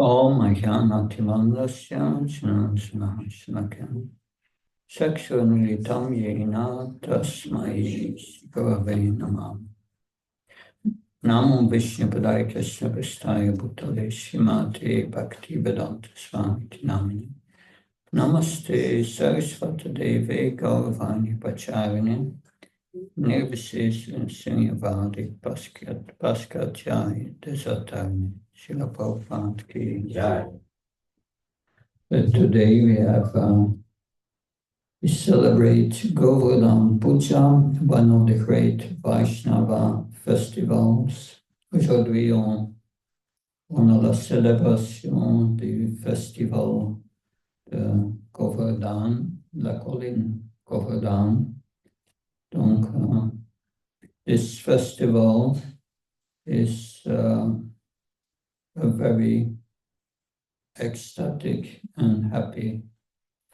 Om Ajnatilandasya Shnakam Chakshurmilitam Yena Tasmai Gurave Namah. Namo Vishnupadaya Krishna Prasthaya Bhutale Srimate Bhaktivedanta Swami Namini. Namaste Saraswata Deve Gauravani Pacharini Nirvisesha Sunyavadi Paskatjai Desatarni Srila Prabhupada Ki Jai. Today we celebrate Govardhana Puja, one of the great Vaishnava festivals. Aujourd'hui, on a la célébration du festival de Govardhana, la colline Govardhana. Donc, this festival is a very ecstatic and happy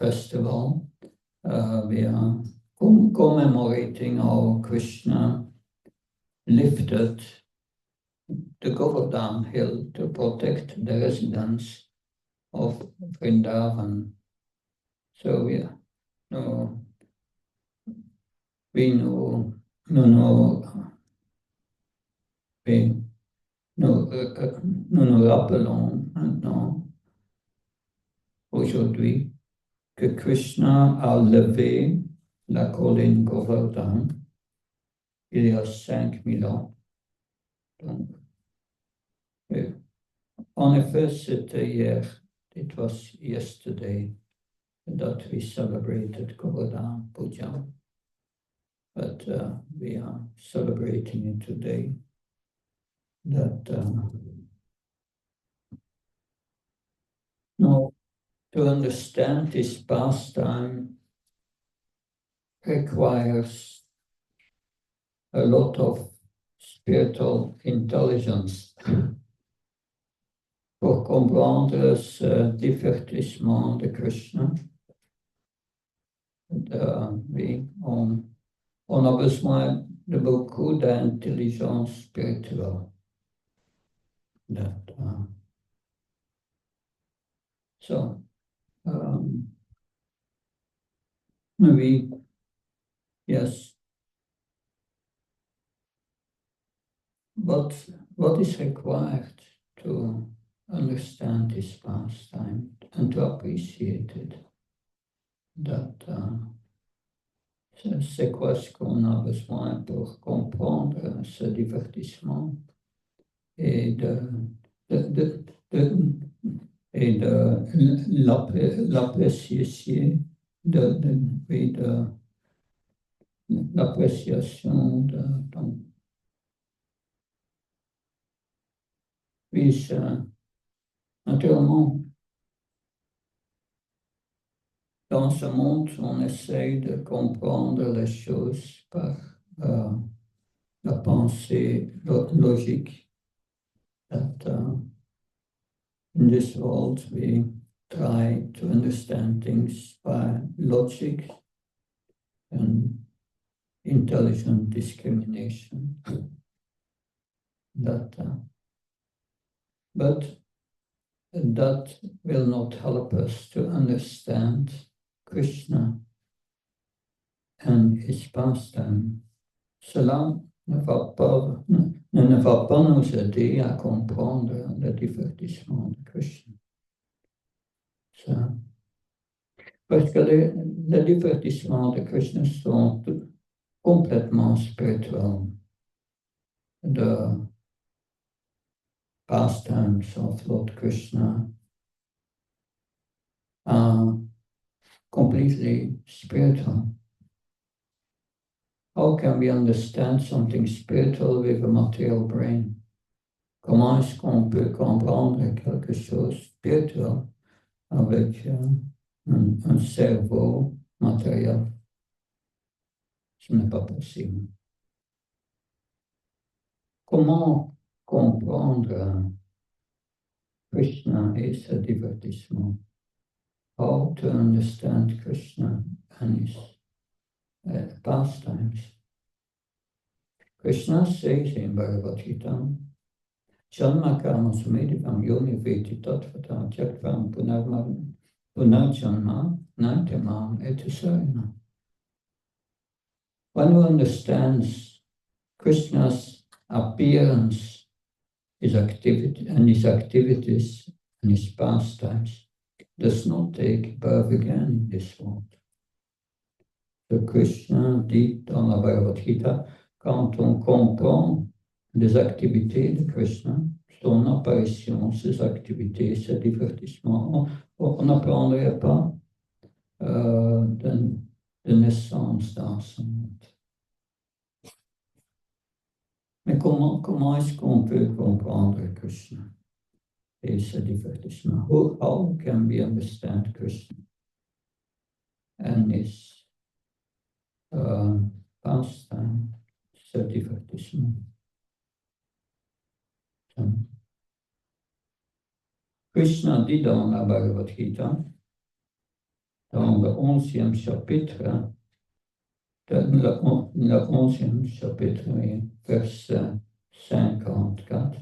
festival. We are commemorating how Krishna lifted the Govardhana hill to protect the residents of Vrindavan. So we nous rappelons maintenant aujourd'hui que Krishna a levé la colline Govardhana il y a 5000 ans. Donc, en effet, c'était hier. It was yesterday that we celebrated Govardhana Puja. But we are celebrating it today. That now, to understand this pastime requires a lot of spiritual intelligence pour comprendre ce divertissement de Krishna. On a besoin de beaucoup d'intelligence spirituelle. Yes. What is required to understand this pastime and to appreciate it? C'est quoi ce qu'on a besoin pour comprendre ce divertissement et l'appréciation l'appréciation naturellement, dans ce monde, on essaye de comprendre les choses par la pensée logique. That in this world we try to understand things by logic and intelligent discrimination. But that will not help us to understand Krishna and his pastime. Cela ne va pas nous aider à comprendre le divertissement de Krishna. Parce que les divertissements de Krishna sont complètement spirituels. The pastimes of Lord Krishna are completely spiritual. How can we understand something spiritual with a material brain? Comment est-ce qu'on peut comprendre quelque chose spirituel avec un cerveau matériel? Ce n'est pas possible. Comment comprendre Krishna et ce divertissement? How to understand Krishna and his pastimes? Krishna says in Bhagavad Gita Janma sumedipam yoni veti tattvatam tyaktvam punarjanma naitamam etisarina. One who understands Krishna's appearance, his activity and his activities and his pastimes, does not take birth again in this world. Le Krishna dit dans la Bhagavad Gita, quand on comprend les activités de Krishna, son apparition, ses activités, ses divertissements, on n'apprendrait pas de naissance dans ce monde. Mais comment est-ce qu'on peut comprendre Krishna et ses divertissements? How can we understand Krishna and his pastime, ses divertissements? Krishna dit dans la Bhagavad Gita, dans le 11e chapitre, le 11e chapitre, verset 54,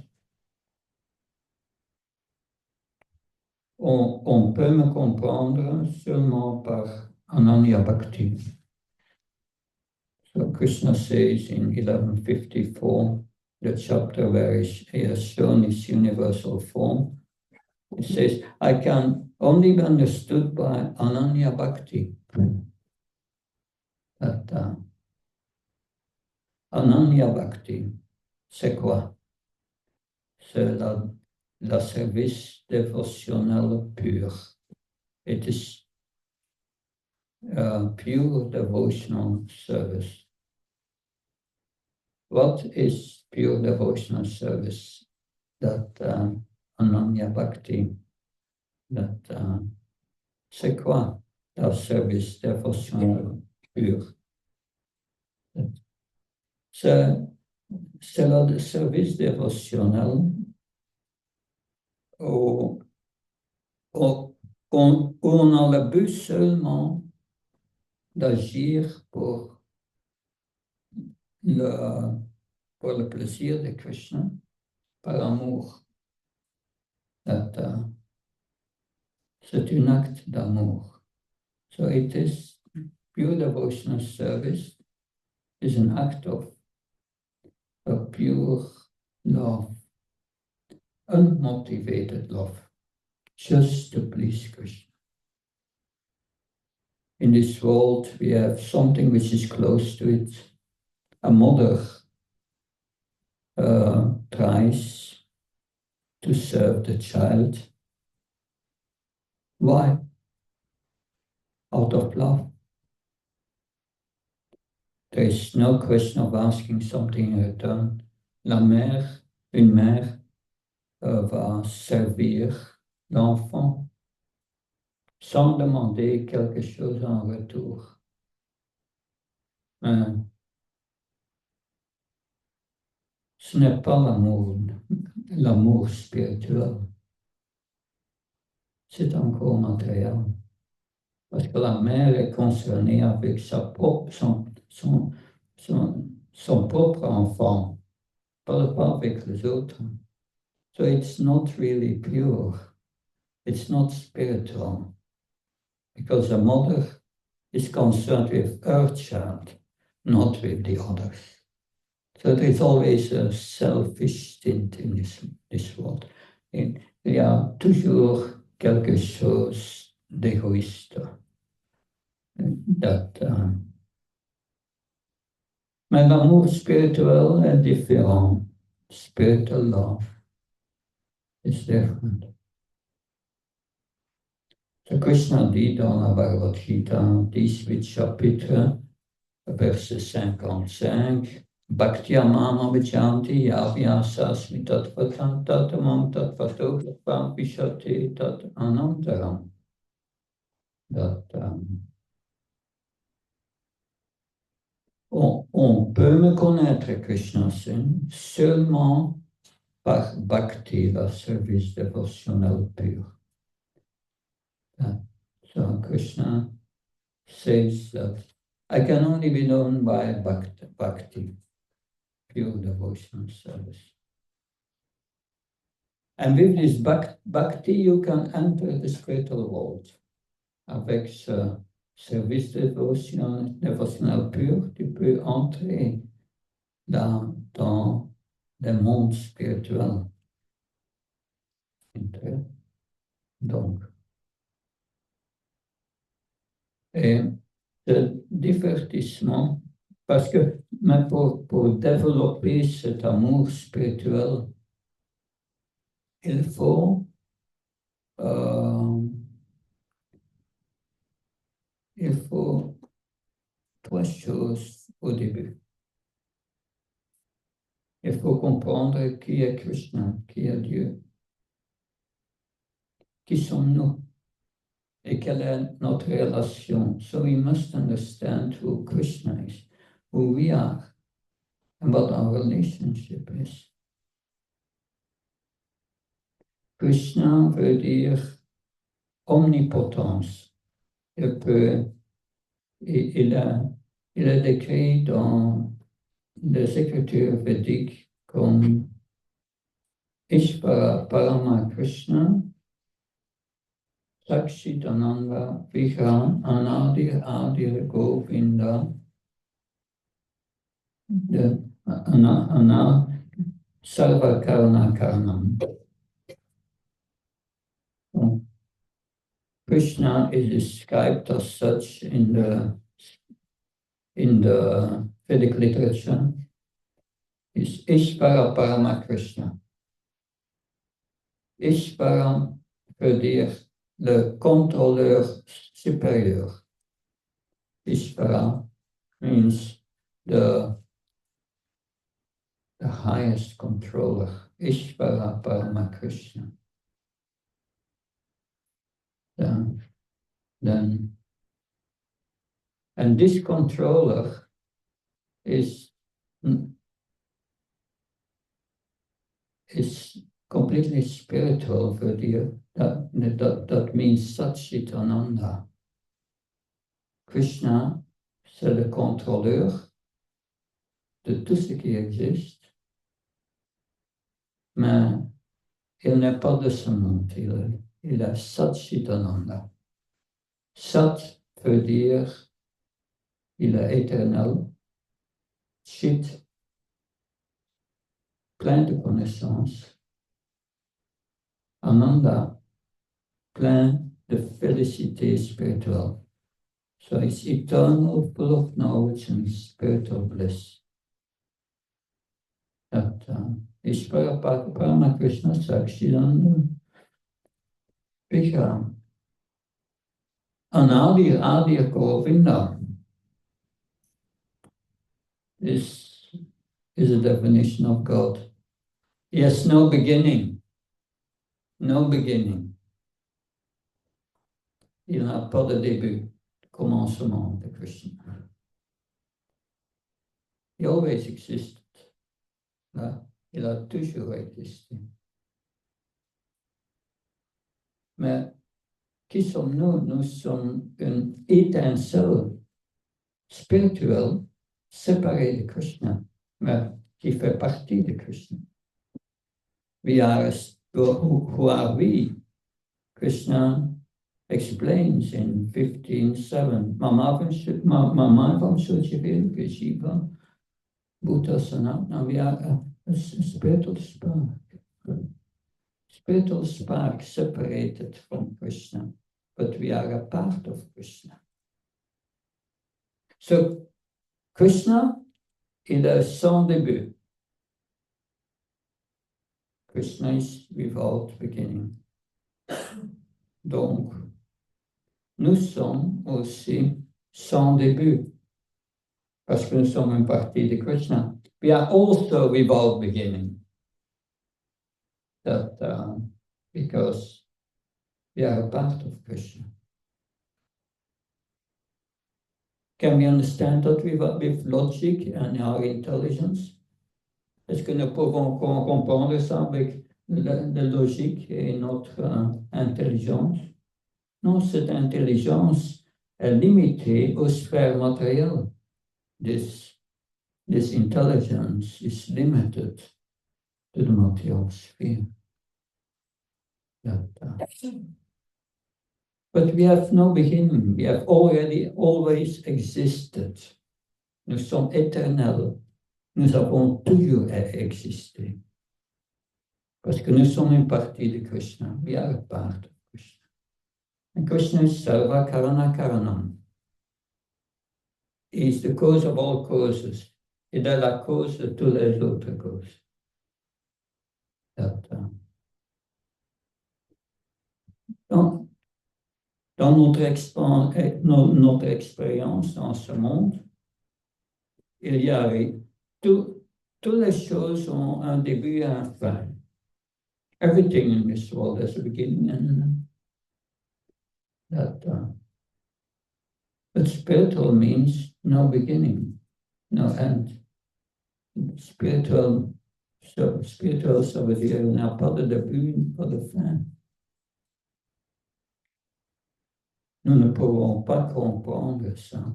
on peut me comprendre seulement par Ananya Bhakti. So Krishna says in 1154, the chapter where he has shown his universal form, he says, I can only be understood by Ananya Bhakti. That Ananya Bhakti, c'est quoi? C'est la service dévotionnel pur. It is pure devotional service. What is pure devotional service? That Ananya Bhakti, that c'est quoi la service dévotionnel pur? C'est le service dévotionnel où on a le but seulement d'agir pour le plaisir de Krishna, par amour. C'est un acte d'amour. So it is pure devotional service is an act of a pure love, unmotivated love, just to please Krishna. In this world, we have something which is close to it. A mother tries to serve the child. Why? Out of love. There is no question of asking something in return. Une mère va servir l'enfant sans demander quelque chose en retour. Ce n'est pas l'amour spirituel. C'est encore matériel. Parce que la mère est concernée avec son propre enfant, pas avec les autres. So it's not really pure. It's not spiritual. Because the mother is concerned with her child, not with the others. So there's always a selfish stint in this world. Il y a toujours quelque chose d'égoïste. Mais l'amour spirituel est différent. Spiritual love is different. So Krishna dit dans la Bhagavad Gita, 18 chapitre, verset 55, Bhaktya mama vichanti yavyasasmi tattvatam tattamam tattvato tatvam vishati tat anantaram. On peut me connaître Krishna seulement par bhakti, le service dévotionnel pur. So Krishna says that I can only be known by bhakti, pure devotional service. And with this bhakti, you can enter the spiritual world. Avec ce service dévotionnel pur, tu peux entrer dans le monde spirituel. Donc, et le divertissement, parce que mais pour développer cet amour spirituel, il faut trois choses au début. Il faut comprendre qui est Krishna, qui est Dieu, qui sommes-nous et quelle est notre relation. So we must understand who Krishna is, who we are, and what our relationship is. Krishna veut dire omnipotence. Il est décrit dans les écritures védiques comme Ishvara Parama Krishna, Sakshitananda Vigra Anadir Adir Govinda, Ana Sarva Karna Karnam. Krishna is described as such in the Vedic literature. Is Ishvara Parama Krishna. Ishvara veut dire le contrôleur supérieur. Ishvara means the highest controller. Ishvara Parama Krishna. Then, and this controller is completely spiritual for that means Satchitananda. Krishna, c'est le contrôleur de tout ce qui existe, mais il n'est pas de ce monde, il est Satchitananda. Sat veut dire il est éternel, Chit, plein de connaissances, Ananda, plein de félicité spirituelle. So it's eternal, full of knowledge and spiritual bliss. That Ishvara Parama Krishna Sakshidananda Vigra Anadir Adir Govinda. This is a definition of God. He has no beginning. No beginning. Il n'a pas de début, commencement de Krishna. He always existed. Il a toujours existé. Mais qui sommes-nous? Nous sommes une étincelle spirituelle séparée de Krishna, mais qui fait partie de Krishna. Who are we? Krishna explains in 15:7. Mamavam Suchivil Geshiva Bhuta Sanatna. We are a spiritual spark. Spiritual spark separated from Krishna, but we are a part of Krishna. So, Krishna, il est sans début. Krishna is without beginning. Donc, nous sommes aussi sans début, parce que nous sommes une partie de Krishna. We are also without beginning. Because we are a part of Krishna. Can we understand that with logic and our intelligence? Est-ce que nous pouvons comprendre ça avec la logique et notre intelligence? Non, cette intelligence est limitée aux sphères matérielles. This intelligence is limited to the material sphere. But we have no beginning. We have already always existed. Nous sommes éternels. Nous avons toujours existé. Parce que nous sommes une partie de Krishna. We are a part of Krishna. And Krishna is Sarva Karana Karanam. He is the cause of all causes. Il est la cause de toutes les autres causes. Donc, dans notre expérience dans ce monde, il y a toutes les choses ont un début et un fin. Everything in this world has a beginning and an end. But spiritual means no beginning, no end. Spiritual, ça veut dire il n'y a pas de début, pas de fin. Nous ne pouvons pas comprendre ça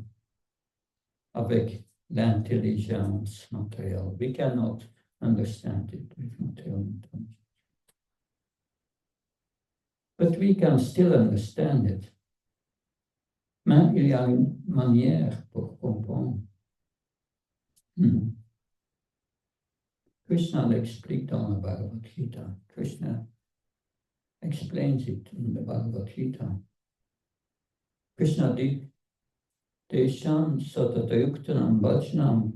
avec l'intelligence matérielle. We cannot understand it with material intelligence. But we can still understand it. Mais il y a une manière pour comprendre. Krishna l'explique dans le Bhagavad Gita. Krishna explains it in the Bhagavad Gita. Krishna dit, Tesham satatayuktanam vachanam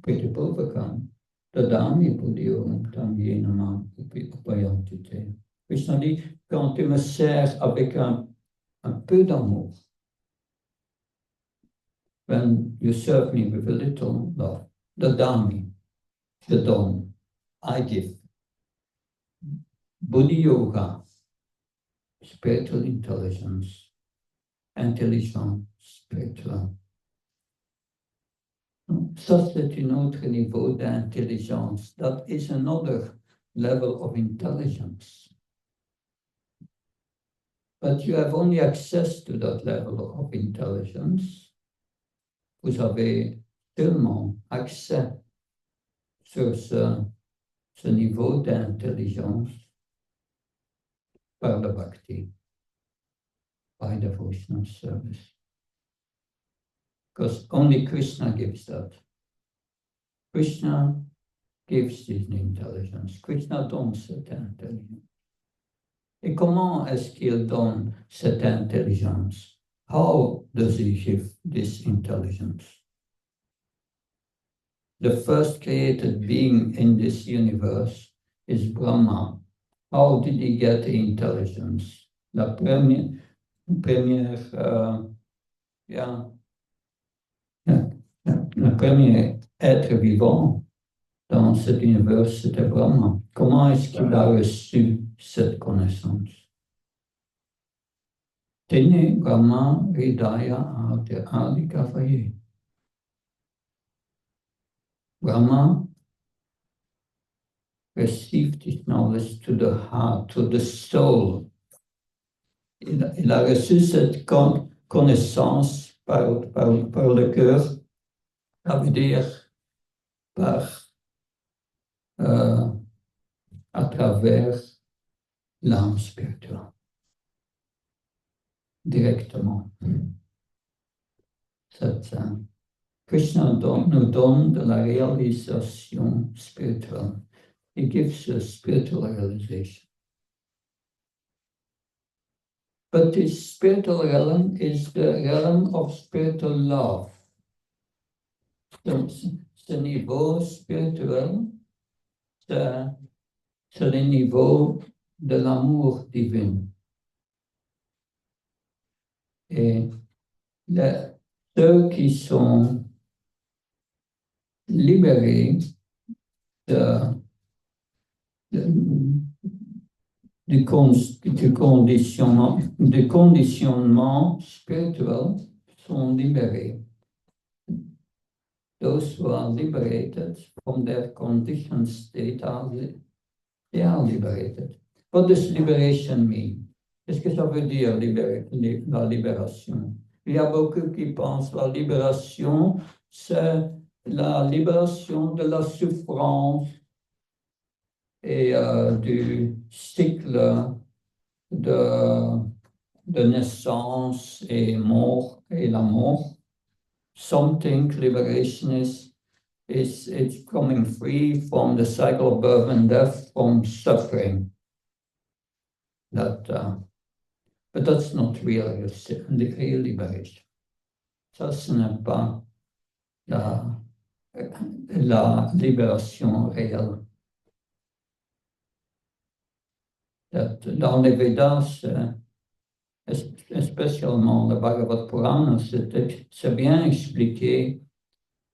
pritipurvakam tadami buddhyoram tam yenamam upayantite. Krishna dit, quand tu me sers avec un peu d'amour, when you serve me with a little love, tadami, the don, I give. Buddhi yoga, spiritual intelligence, intelligence spirituelle. Ça, c'est un autre niveau d'intelligence. That is another level of intelligence. But you have only access to that level of intelligence. Vous avez seulement accès sur ce niveau d'intelligence par le bhakti, by devotional service. Because only Krishna gives that. Krishna gives this intelligence. Krishna donne cette intelligence. Et comment est-ce qu'il donne cette intelligence? How does he give this intelligence? The first created being in this universe is Brahma. How did he get the intelligence? La première le premier être vivant dans cet univers, c'était Brahma. Comment est-ce qu'il a reçu cette connaissance? Tene Brahma Hridaya Adi Kavaye. Brahma received this knowledge to the heart, to the soul. Il a reçu cette connaissance par le cœur, ça veut dire à travers l'âme spirituelle, directement. Krishna nous donne de la réalisation spirituelle. He gives us spiritual realization. But this spiritual realm is the realm of spiritual love. Ce niveau spirituel, c'est le niveau de l'amour divin. Et ceux qui sont libérés du conditionnement spirituel sont libérés. Those who are liberated from their conditioned state they are liberated. What does liberation mean? Qu'est-ce que ça veut dire la libération? Il y a beaucoup qui pensent que la libération, c'est la libération de la souffrance et du cycle de, de naissance et mort et la mort. Some think liberation is it's coming free from the cycle of birth and death, from suffering. But that's not real liberation. Ça, ce n'est pas la libération réelle. Dans les Védas, spécialement le Bhagavad Purana, c'est bien expliqué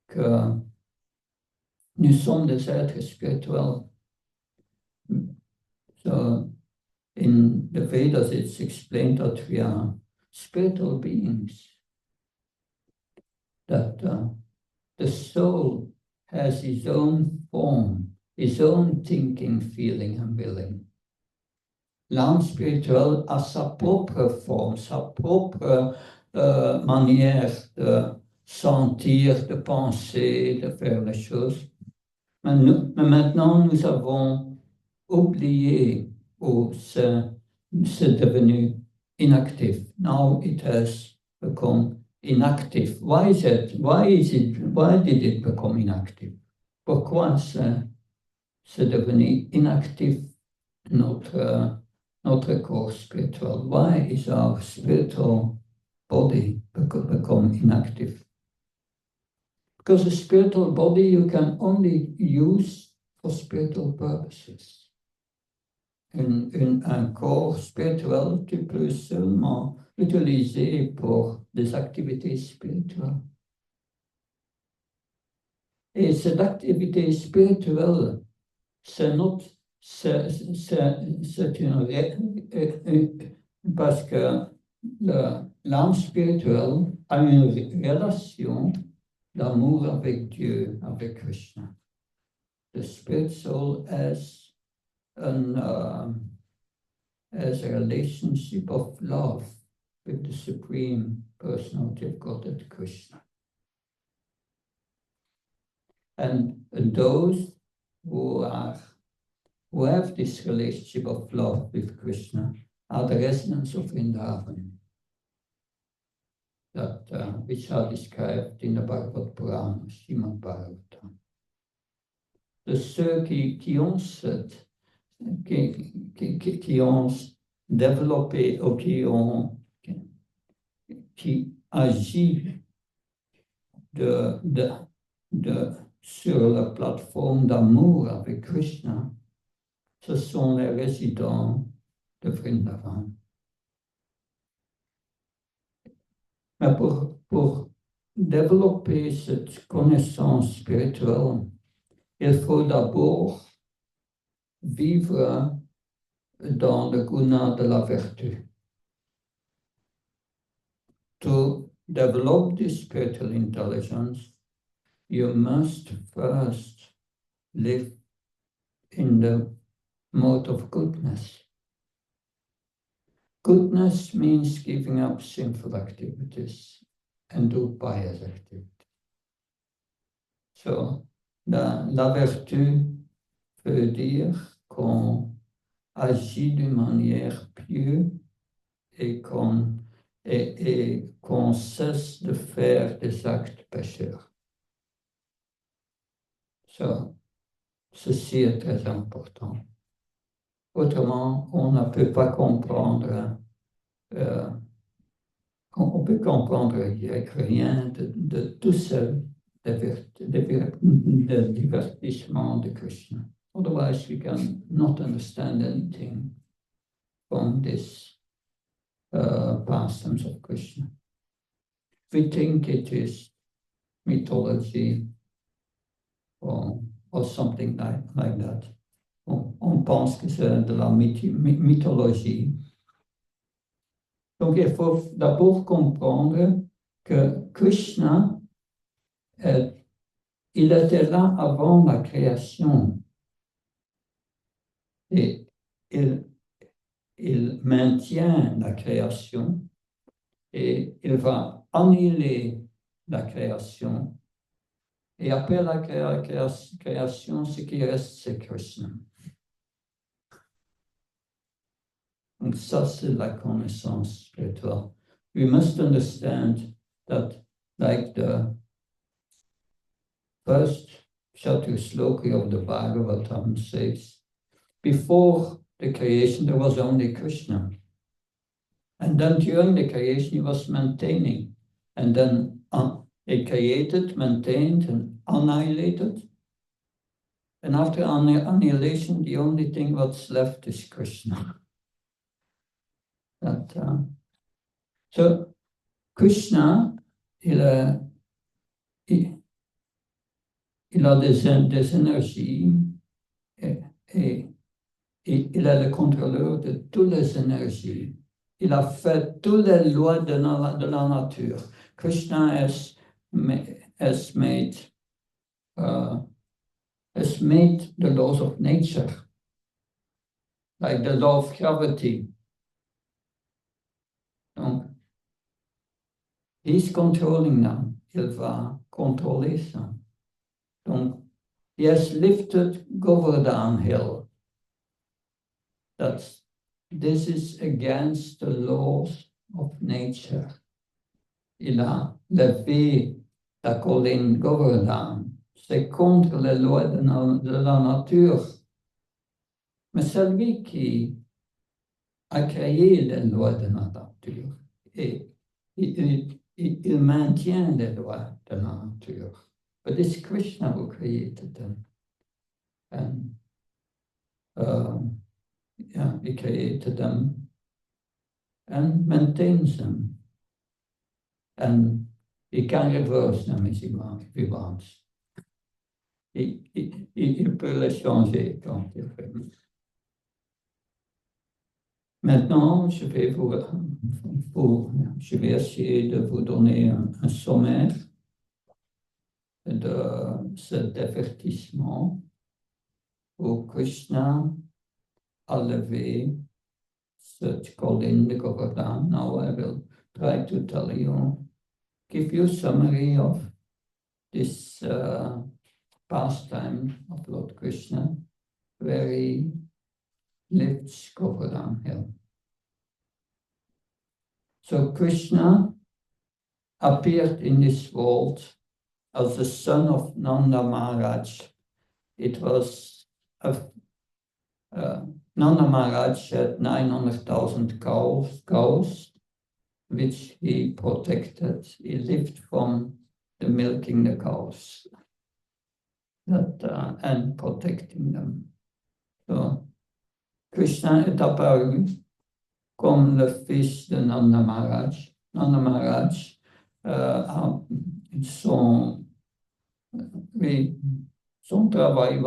que nous sommes des êtres spirituels. So in the Vedas, it's explained that we are spiritual beings, that the soul has its own form, its own thinking, feeling, and willing. L'âme spirituelle a sa propre forme, sa propre manière de sentir, de penser, de faire les choses. Mais maintenant, nous avons oublié ou c'est devenu inactif. Now it has become inactive. Why did it become inactive? Pourquoi c'est devenu inactif notre corps spirituel? Why is our spiritual body become inactive? Because a spiritual body you can only use for spiritual purposes. Un corps spirituel, tu peux seulement l'utiliser pour des activités spirituelles. Et cette activité spirituelle, c'est parce que l'âme spirituelle a une relation d'amour avec Dieu, avec Krishna. The spirit soul has a relationship of love with the Supreme Personality of Godhead, Krishna. And those who have this relationship of love with Krishna are the residents of Vrindavan, which are described in the Bhagavad Purana, Srimad Bhagavatam. De ceux qui ont développé ou qui agissent sur la plateforme d'amour avec Krishna, ce sont les résidents de Vrindavan. Mais pour développer cette connaissance spirituelle, il faut d'abord vivre dans le guna de la vertu. To develop this spiritual intelligence, you must first live in the mode of goodness. Goodness means giving up sinful activities and do pious activities. So, la vertu veut dire qu'on agit d'une manière pieuse et qu'on cesse de faire des actes pécheurs. So, ceci est très important. Autrement, on ne peut pas comprendre, on peut comprendre rien de tout ce divertissement de Krishna. Otherwise, we can not understand anything from this pastimes of Krishna. We think it is mythology or something like that. On pense que c'est de la mythologie. Donc, il faut d'abord comprendre que Krishna, il était là avant la création. Et il maintient la création et il va annuler la création. Et après la création, ce qui reste, c'est Krishna. Donc ça, c'est la connaissance spirituelle. We must understand that, like the first Chatusloki of the Bhagavatam says, before the creation there was only Krishna. And then during the creation he was maintaining. And then he created, maintained, and annihilated. And after annihilation, the only thing what's left is Krishna. So Krishna, il a des énergies et il est le contrôleur de toutes les énergies. Il a fait toutes les lois de la nature. Krishna has made the laws of nature, like the law of gravity. Donc, he's controlling them. Il va contrôler ça. Donc, he has lifted Govardhana hill. This is against the laws of nature. Il a levé la colline Govardhana. C'est contre les lois de la nature. Mais celui qui a créé les lois de la nature, et il maintient les lois de la nature. But it's Krishna who created them. And he created them and maintains them. And he can reverse them if he wants. Il peut les changer quand il veut. Maintenant, je vais essayer de vous donner un sommaire de cet avertissement où Krishna a levé cette colline de Govardhana. Now I will try to tell you, give you a summary of this pastime of Lord Krishna, where he lifts Govardhana hill. So Krishna appeared in this world as the son of Nanda Maharaj. It was Nanda Maharaj had 900,000 cows, which he protected. He lived from the milking the cows and protecting them. So Krishna est apparu comme le fils de Nanda Maharaj. Nanda Maharaj son travail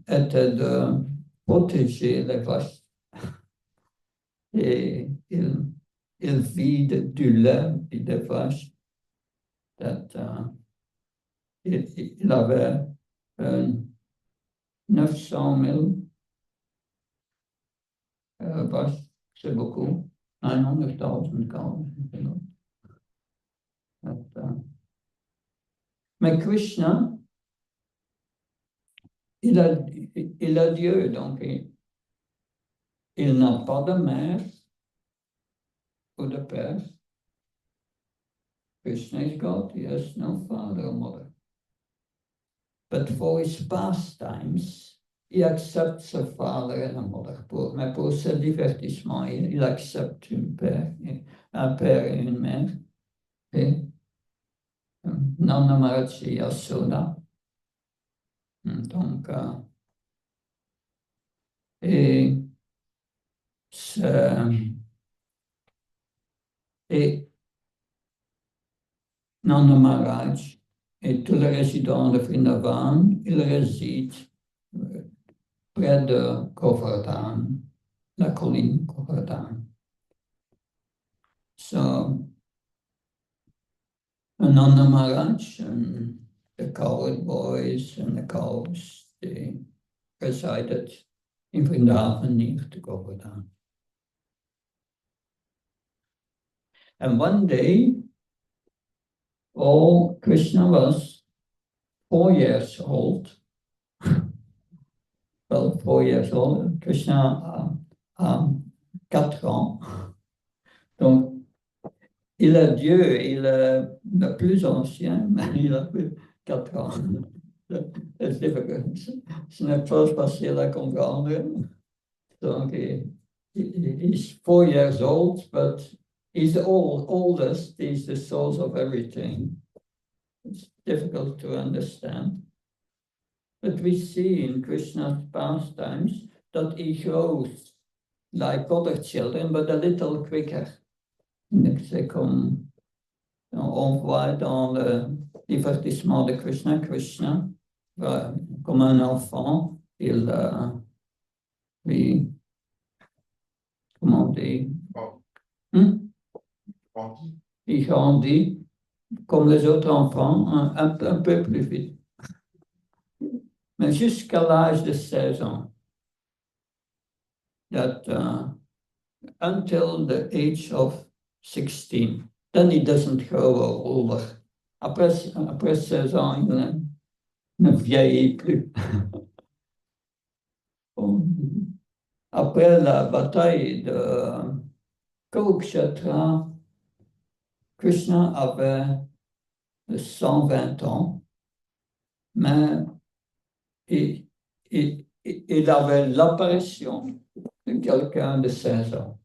était de protéger les vaches. Et il vide du lait et des vaches. Il avait 900 000 vaches, c'est beaucoup. 900,000 cows. Mais Krishna, il a Dieu, donc il n'a pas de mère ou de père. Krishna is God, he has no father or mother. But for his pastimes, il accepte a father and a mother. Mais pour ce divertissement, il accepte un père et une mère. Et Nanda Maharaj et Yasoda. Donc, et Nanda Maharaj et tous les résidents de Vrindavan, ils résident près de Govardhana, la colline Govardhana. So, Nanda Maharaj and the cowherd boys and the cows, they resided in Vrindavan near to Govardhana. And one day, Krishna was 4 years old. Well, 4 years old. Krishna 4 ans. Donc, il est Dieu, il est le plus ancien, mais il a plus 4 ans. C'est difficult. Ce n'est pas facile à comprendre. Donc, he's 4 years old, but he's the oldest. He's the source of everything. It's difficult to understand. But we see in Krishna's pastimes that he grows like other children, but a little quicker. C'est comme on voit dans le divertissement de Krishna, Krishna, comme un enfant, il comment on dit, il grandit comme les autres enfants, un peu plus vite. Mais jusqu'à l'âge de 16 ans. That until the age of 16. Then he doesn't grow older. Après 16 ans, il ne vieillit plus. Après la bataille de Kurukshetra, Krishna avait 120 ans, mais il avait l'apparition de quelqu'un de 16 ans.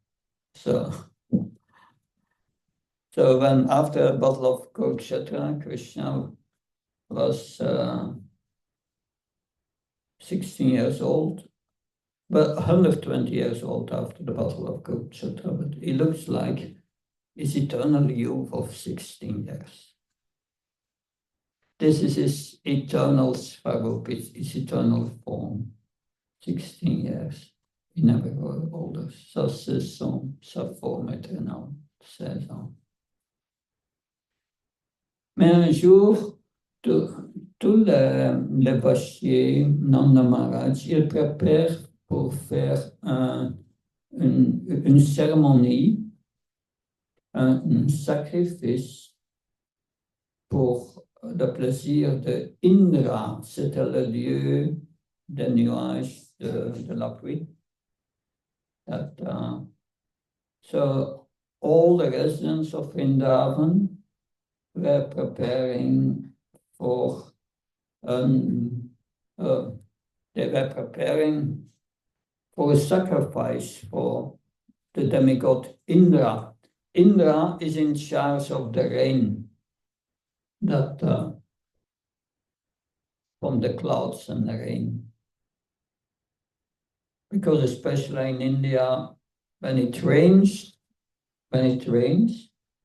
So when after the Battle of Kurukshetra, Krishna was 16 years old, but 120 years old after the Battle of Kurukshetra, but he looks like his eternal youth of 16 years. This is his eternal svarup, his eternal form. 16 years. He never got older. Ça, c'est sa forme éternelle, 16 ans. Mais un jour, tous les vachiers, Nanda Maharaj, ils préparent pour faire une cérémonie, un sacrifice pour le plaisir de Indra. C'était le dieu des nuages, de la pluie. So all the residents of Vrindavan were preparing for they were preparing for a sacrifice for the demigod Indra. Indra is in charge of the rain that from the clouds and the rain. Because especially in India, when it rains,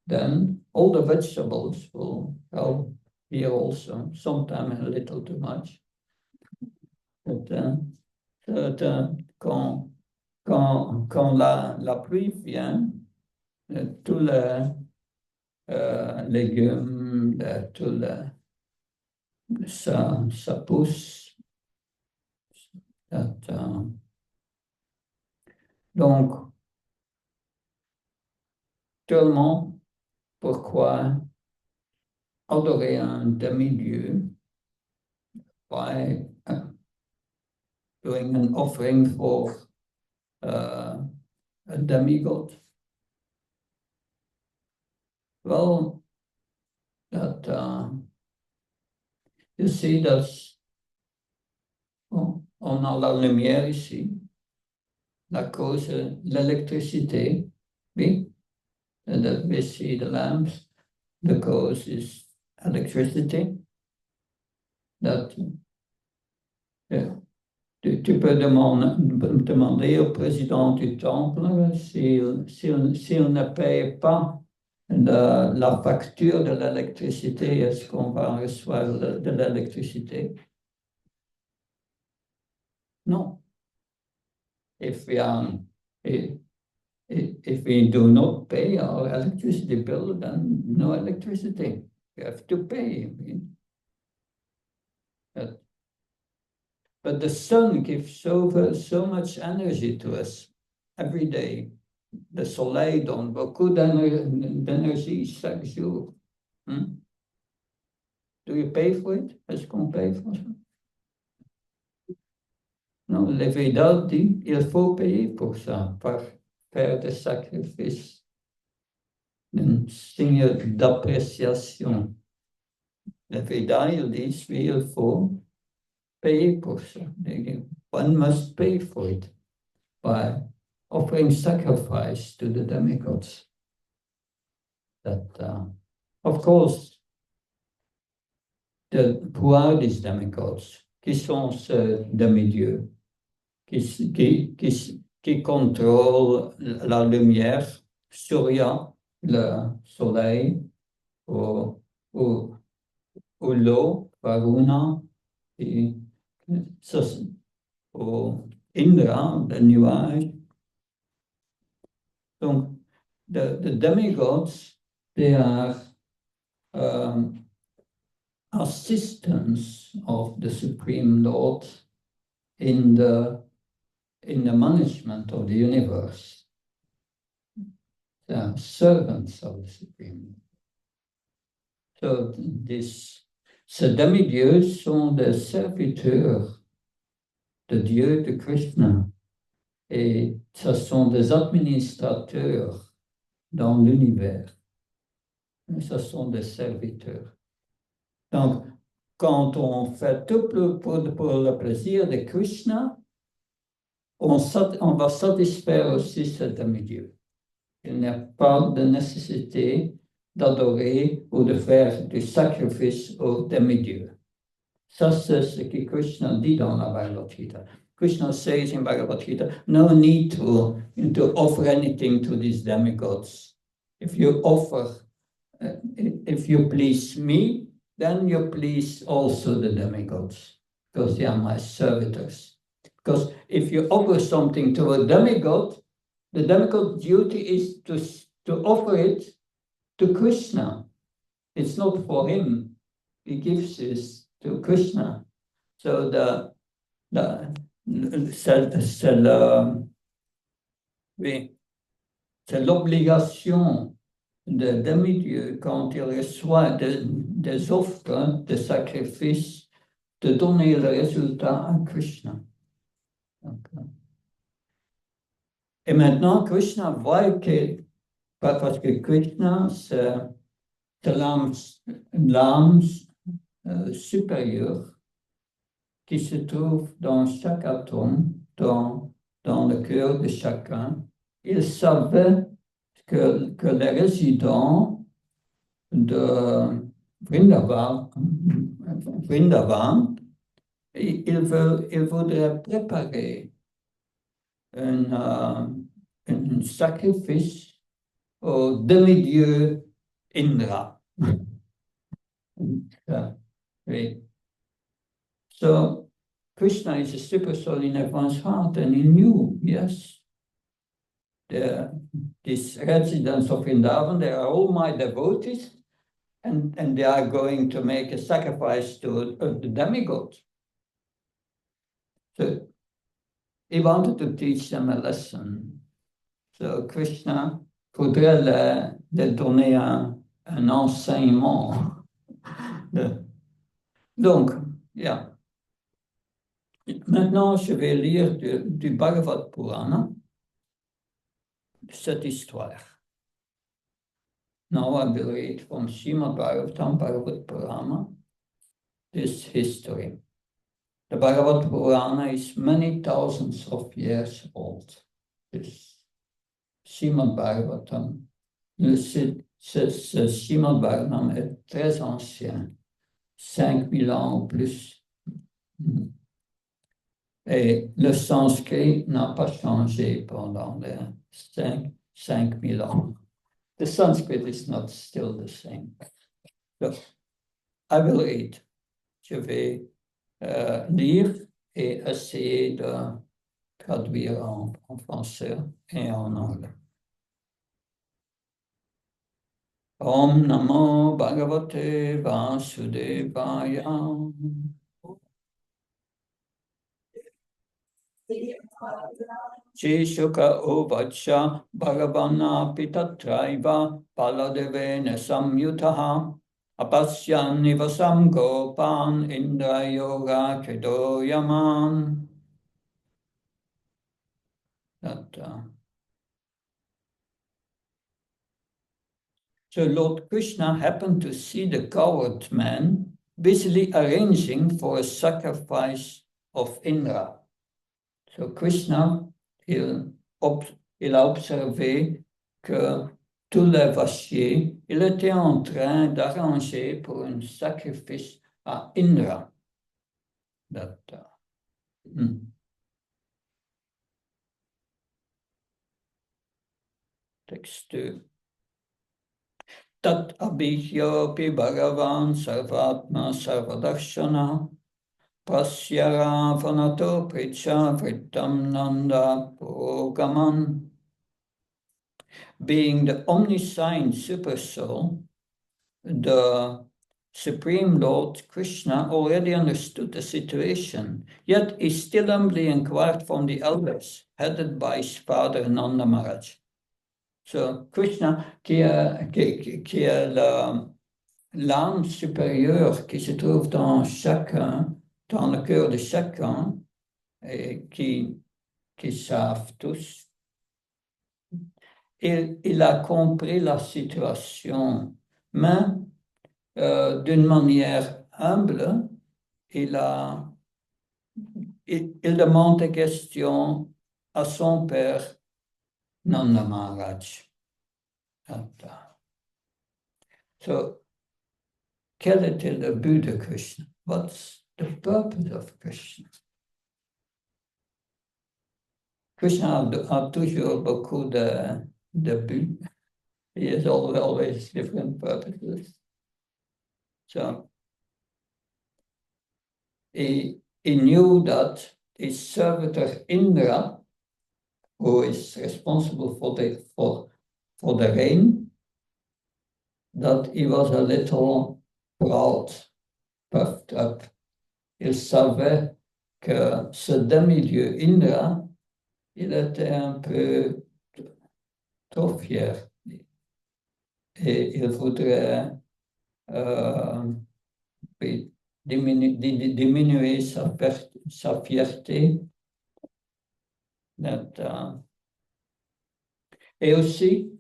then all the vegetables will grow here also, sometimes a little too much. But quand la pluie vient, tous les légumes, ça pousse. Donc, tellement pourquoi adorer un demi-dieu by doing an offering for a demigod? Well, you see that on a la lumière ici, la cause, l'électricité, oui, we see the lamps, the cause is electricity. That tu peux demander au président du temple s'il ne paye pas la facture de l'électricité, est-ce qu'on va recevoir de l'électricité? Non. If we do not pay our electricity bill, then no electricity. You have to pay. But the sun gives so much energy to us every day. Le soleil donne beaucoup d'énergie chaque jour. Do you pay for it? Est-ce qu'on paye pour ça? Non, le Veda dit il faut payer pour ça, faire des sacrifices, un signe d'appréciation. Les Védas, ils disent, oui, il faut payer pour ça. One must pay for it by offering sacrifice to the demigods. That, of course, the pouvoir des demigods, qui sont ces demi-dieux, qui contrôlent la lumière, Surya, le soleil, ou, ou, ou l'eau, Varuna, et, ou Indra, le nuage. Donc, the demigods, they are assistants of the Supreme Lord in the management of the universe. They are servants of the Supreme Lord. So ces demi-dieux sont des serviteurs de Dieu, de Krishna, et ce sont des administrateurs dans l'univers. Ce sont des serviteurs. Donc, quand on fait tout pour le plaisir de Krishna, on va satisfaire aussi ce demi-dieu. Il n'y a pas de nécessité d'adorer ou de faire du sacrifice au demi-dieu. Ça, c'est ce que Krishna dit dans la Bhagavad Gita. Krishna says in Bhagavad Gita, no need to offer anything to these demigods. If you please me, then you please also the demigods, because they are my servitors. Because if you offer something to a demigod, the demigod's duty is to offer it to Krishna. It's not for him. He gives this to Krishna. So c'est l'obligation de demi-dieu quand il reçoit des offres de sacrifice de donner le résultat à Krishna. Et maintenant, Krishna voit que, parce que Krishna, c'est l'âme supérieure qui se trouve dans chaque atome, dans le cœur de chacun. Il savait que les résidents de Vrindavan, ils voudraient préparer un sacrifice au demi-dieu Indra. Oui. So Krishna is a super soul in everyone's heart, and he knew, yes, these residents of Vrindavan, they are all my devotees, and they are going to make a sacrifice to the demigod. So he wanted to teach them a lesson. So Krishna voudrait leur donner un enseignement. Donc, yeah. Maintenant, je vais lire du Bhagavad Purana cette histoire. Now I will read from Srimad Bhagavatam, Bhagavad Purana, this history. The Bhagavad Purana is many thousands of years old. This Srimad Bhagavatam, ce Srimad Bhagavatam est très ancien, 5000 ans ou plus. Et le sanskrit n'a pas changé pendant les 5000 ans. The Sanskrit is not still the same. So, I will read. Je vais lire et essayer de traduire en français et en anglais. Om Namo Bhagavate Vasudevaya. Shuka uvacha Bhagavana pitatraiva paladevena samyutaha apasyan nivasam gopan indra yoga kedoyaman. So Lord Krishna happened to see the coward man busily arranging for a sacrifice of Indra. So Krishna, il, il a observé que tout le vachier, il était en train d'arranger pour un sacrifice à Indra. That, Texte 2. Tat abhihyopi bhagavan sarvatma sarvadarshana pasyara vanato precha vritam nanda purogaman. Being the omniscient supersoul, the Supreme Lord Krishna already understood the situation, yet he still humbly inquired from the elders, headed by his father Nanda Maharaj. So Krishna, qui est l'âme supérieure qui se trouve dans chacun, dans le cœur de chacun, et qui savent tous, il a compris la situation, mais d'une manière humble, il demande des questions à son père, Nanda Maharaj. So, quel était le but de Krishna? What's the purpose of Krishna? Krishna a toujours beaucoup de buts. He has always different purposes. So, he knew that his servitor Indra, who is responsible for the rain, that he was a little proud, puffed up. Il savait que ce demi-dieu Indra, il était un peu trop fier. Et il voudrait diminuer sa fierté. Et aussi,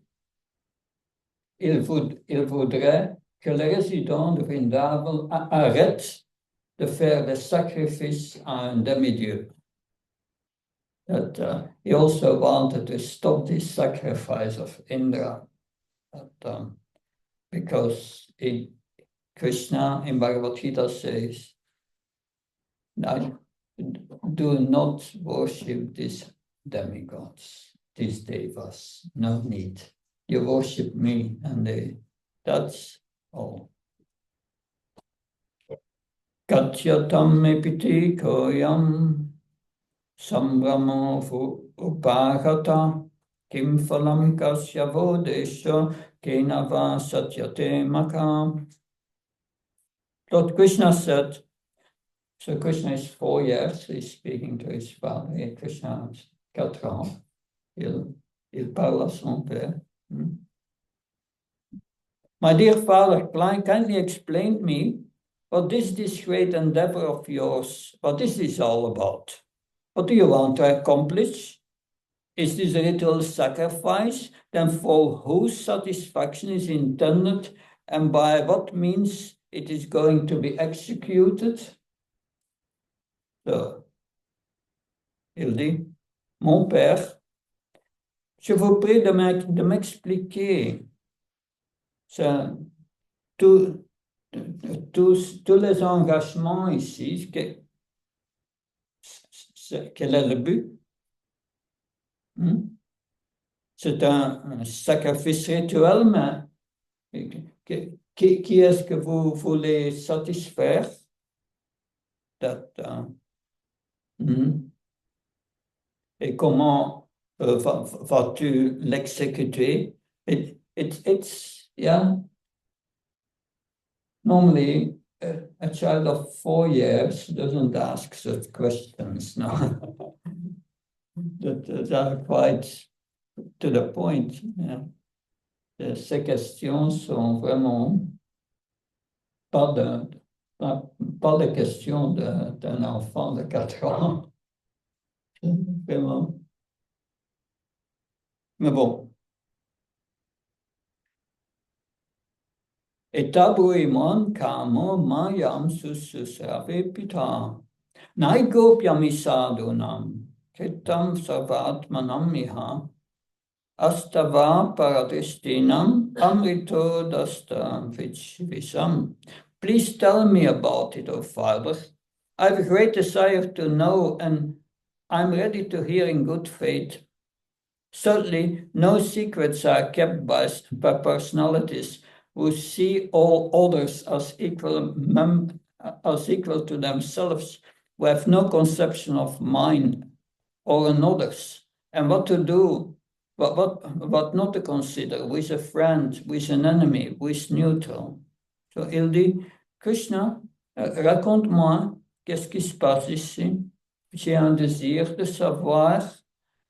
il voudrait que les résidents de Vrindavan arrêtent de faire des sacrifices à un demi-dieu. He also wanted to stop this sacrifice of Indra. Because Krishna in Bhagavad Gita says, do not worship these demigods, these devas, no need. You worship me, and that's all. Katyatam epiti koyam sambramo upahata kim phalam kasya vodesha kenava satyate makam. Lord Krishna said, so Krishna is 4 years, he's speaking to his father, et Krishna has 4 ans, il parle à son père. My dear father, kindly explain me what is this great endeavor of yours, what is this all about? What do you want to accomplish? Is this a ritual sacrifice? Then for whose satisfaction is intended, and by what means it is going to be executed? So, il dit, mon père, je vous prie de m'expliquer tous les engagements ici. Quel est le but? C'est un sacrifice rituel, mais qui est-ce que vous voulez satisfaire? Et comment vas-tu l'exécuter? It's normally a child of 4 years doesn't ask such questions, no. that are quite to the point. Ces questions sont vraiment pas de questions d'un enfant de 4 ans. Vraiment. Mais bon. Etabuimon kamo mayam susrave pita. Naigopyami sadhunam, chitam sarvatmanam iha, astava paradestinam, amrito dasta visam. Please tell me about it, O Father. I have a great desire to know, and I'm ready to hear in good faith. Certainly, no secrets are kept by personalities who see all others as equal to themselves, who have no conception of mine or another's, and what to do, what not to consider, who is a friend, who is an enemy, who is neutral. So il dit, Krishna, raconte-moi qu'est-ce qui se passe ici. J'ai un désir de savoir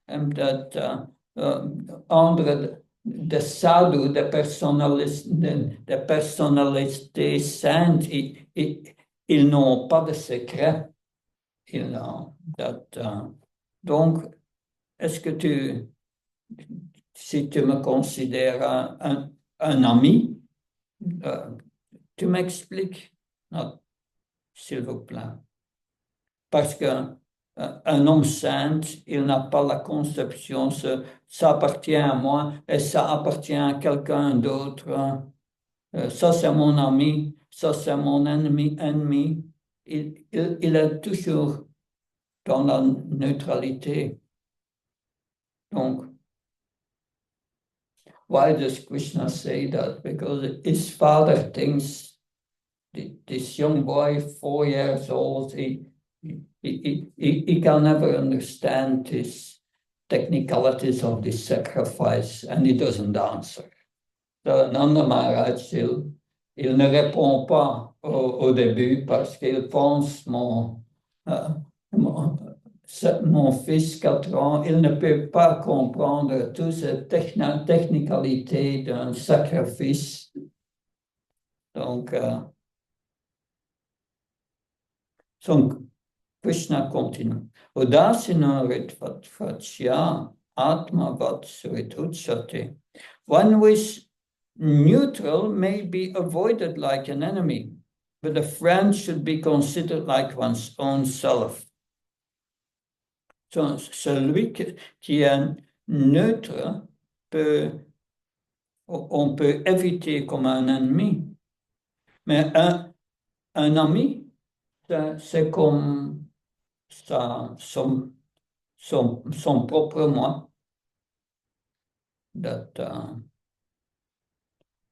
dat andere de sadhu, de personnalités saintes, ils n'ont pas de secret. Donc, est-ce que si tu me considères un ami, tu m'expliques, s'il vous plaît. Parce qu'un homme saint, il n'a pas la conception, ça appartient à moi et ça appartient à quelqu'un d'autre. Ça, c'est mon ami, ça, c'est mon ennemi. Il est toujours dans la neutralité. Donc, why does Krishna say that? Because his father thinks this young boy, 4 years old, he can never understand these technicalities of this sacrifice, and he doesn't answer. So Nanda Maharaj, il ne répond pas au début parce qu'il pense mon fils 4 ans, il ne peut pas comprendre toutes ces technicalités d'un sacrifice. Donc, Krishna continue. Udasina ritvatvatsya atmavat surituchate. One who is neutral may be avoided like an enemy, but a friend should be considered like one's own self. So, celui qui est neutre, on peut éviter comme un ennemi. Mais un ami, c'est comme son propre moi.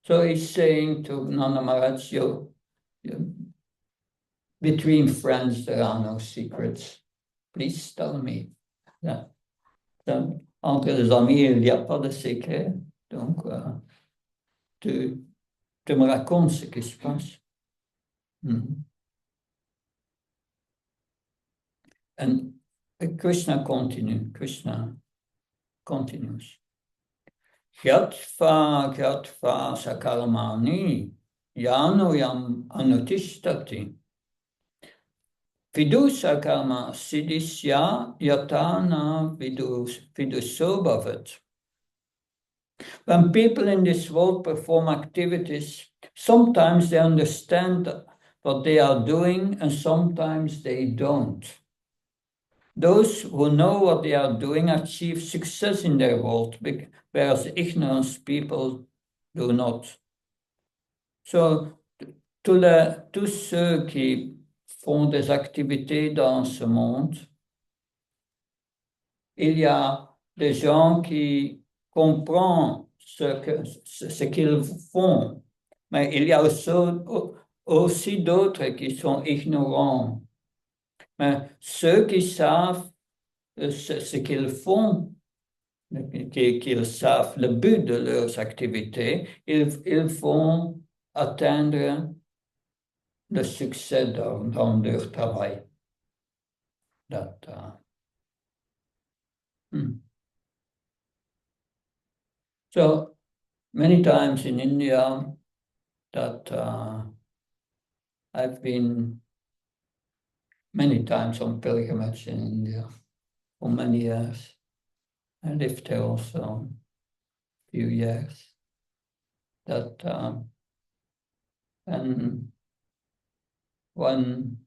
So he's saying to Nanda Maharaj, between friends there are no secrets. Please tell me. Entre les amis, il n'y a pas de secret. Donc, tu me racontes ce qui se passe. And Krishna continues. Gyatva sakarmani yam anutishtati. Vidusa karma siddhisya yatana vidusobhavat. When people in this world perform activities, sometimes they understand what they are doing and sometimes they don't. Those who know what they are doing achieve success in their world, whereas ignorant people do not. So, tous ceux qui font des activités dans ce monde, il y a des gens qui comprennent ce qu'ils font, mais il y a aussi d'autres qui sont ignorants. Mais ceux qui savent ce qu'ils font, qu'ils savent le but de leurs activités, ils vont atteindre le succès dans leur travail. So many times in India that I've been many times on pilgrimage in India for many years. I lived there also a few years. That And when,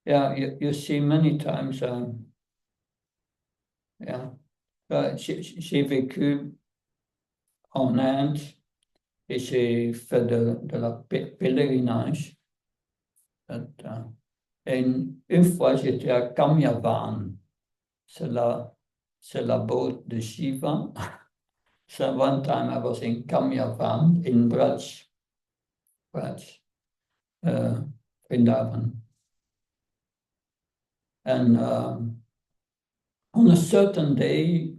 yeah, you see many times, yeah, j'ai vécu en Inde et j'ai fait de la pèlerinage. Et une fois, j'étais à Kamyavan, c'est la boat de Shiva. So one time I was in Kamyavan in Braj, Vrindavan. And on a certain day,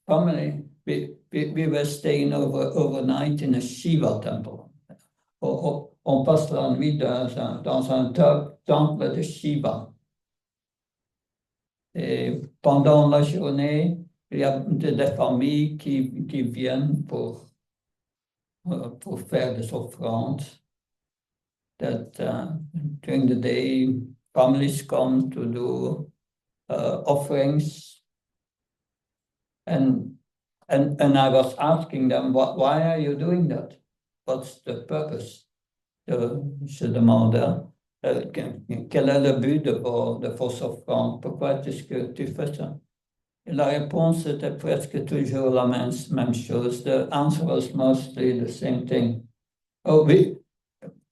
family, we were staying overnight in a Shiva temple. On passe la nuit dans un temple de Shiva. Et pendant la journée, il y a des familles qui viennent pour faire des offrandes. That during the day, families come to do offerings. And I was asking them, why are you doing that? What's the purpose? Je demandais, quel est le but de vos offrandes? Pourquoi est-ce que tu fais ça? Et la réponse était presque toujours la même chose. The answer was mostly the same thing. Oh,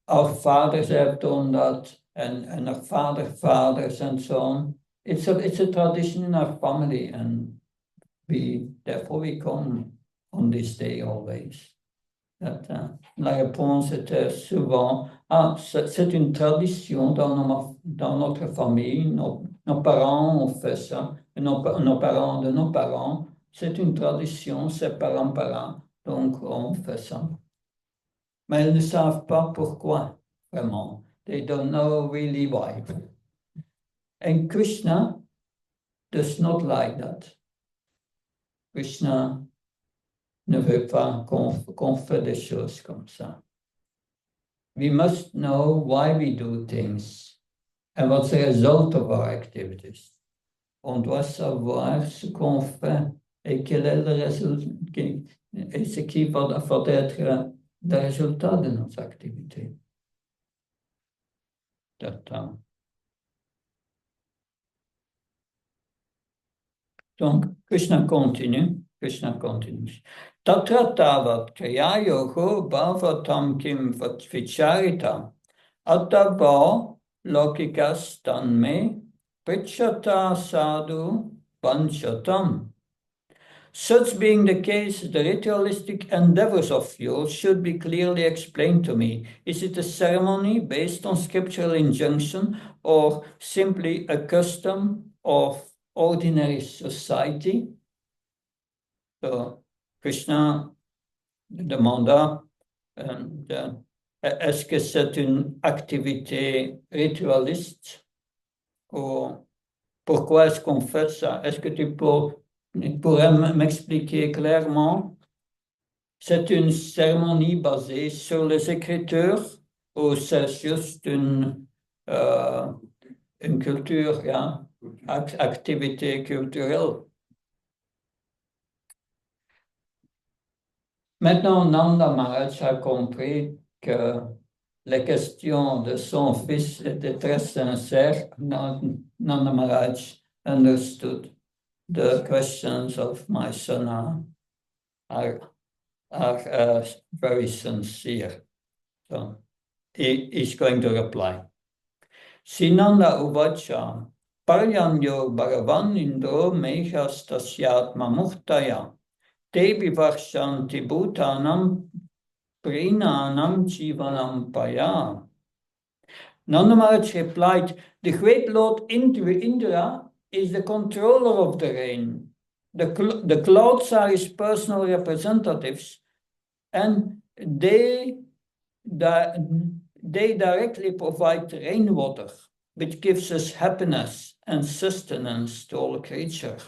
our fathers have done that, and our fathers and so on. It's a tradition in our family, and therefore we come on this day always. La réponse était souvent, c'est une tradition dans notre famille, nos parents ont fait ça, et nos parents de nos parents, c'est une tradition, c'est parent, donc on fait ça. Mais ils ne savent pas pourquoi, vraiment. They don't know really why. And Krishna does not like that. Krishna ne veut pas qu'on fait des choses comme ça. We must know why we do things and what's the result of our activities. On doit savoir ce qu'on fait et quel est le résultat, et ce qui va être le résultat de nos activités. Donc, Krishna continue. Tatra tavat kriyayoho bhavatam kim vicharita atava lokikas tanme prichata sadhu panchatam. Such being the case, the ritualistic endeavors of yours should be clearly explained to me. Is it a ceremony based on scriptural injunction or simply a custom of ordinary society? So Krishna demanda, est-ce que c'est une activité ritualiste ou pourquoi est-ce qu'on fait ça? Est-ce que tu pourrais m'expliquer clairement? C'est une cérémonie basée sur les Écritures ou c'est juste une culture, yeah, activité culturelle? Maintenant, Nanda Maharaj a compris que les questions de son fils étaient très sincères. Nanda Maharaj understood the questions of my son are very sincere. So he's going to reply. Sinanda uvacha paryanyo bhagavan indro mehas tasyatma muhtaya te vivarshanti bhutanam prinanam jivanam paya. Nanda Maharaj replied, the great Lord Indra is the controller of the rain. The clouds are his personal representatives, and they directly provide rainwater, which gives us happiness and sustenance to all creatures.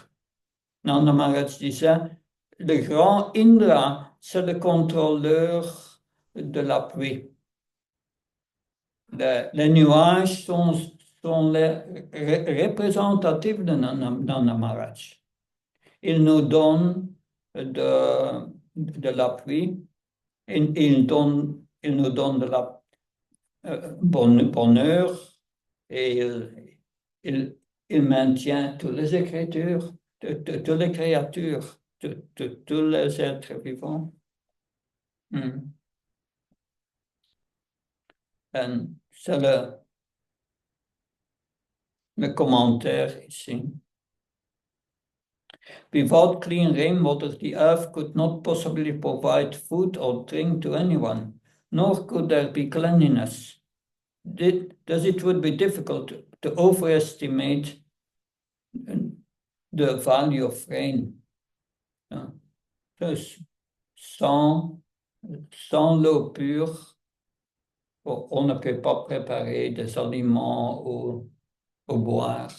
Nanda Maharaj disait, le grand Indra, c'est le contrôleur de la pluie. Les nuages sont les représentatifs de Nanda Maharaj. Ils nous donnent de la pluie, ils nous donnent bonheur et il maintient toutes les écritures, toutes les créatures, tous les êtres vivants. Hmm. C'est le commentaire ici. Without clean rainwater, the earth could not possibly provide food or drink to anyone, nor could there be cleanliness. Thus, it would be difficult to overestimate the value of rain. Dus sans l'eau pure, on ne peut pas préparer des aliments ou boire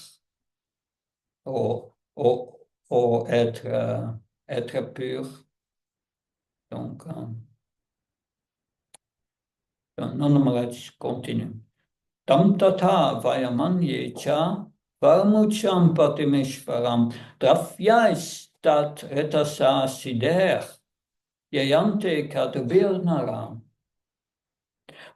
ou être pur. Donc, non, continue. Tam tata vayamanye cha varmucham patimeshvaram drafyaistat retasa sider yayante katuvirnaram.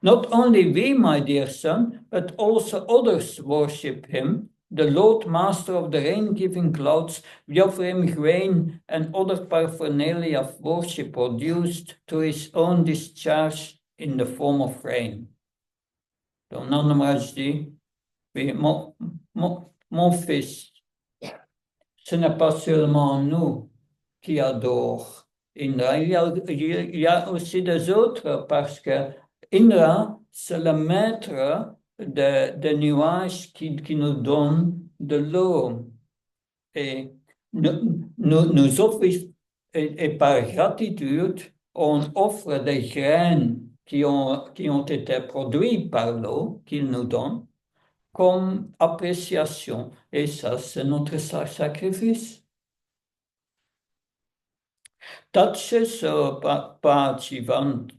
Not only we, my dear son, but also others worship him, the Lord Master of the rain-giving clouds. We offer him grain and other paraphernalia of worship produced to his own discharge in the form of rain. Donc, Nandamraj dit, oui, mon fils, ce n'est pas seulement nous qui adorent Indra, il y a aussi des autres parce que Indra, c'est le maître des nuages qui nous donne de l'eau. Et nous offrons, et par gratitude, on offre des graines qui ont été produites par l'eau qu'il nous donne comme appréciation. Et ça, c'est notre sacrifice. Tatche so pachivanti,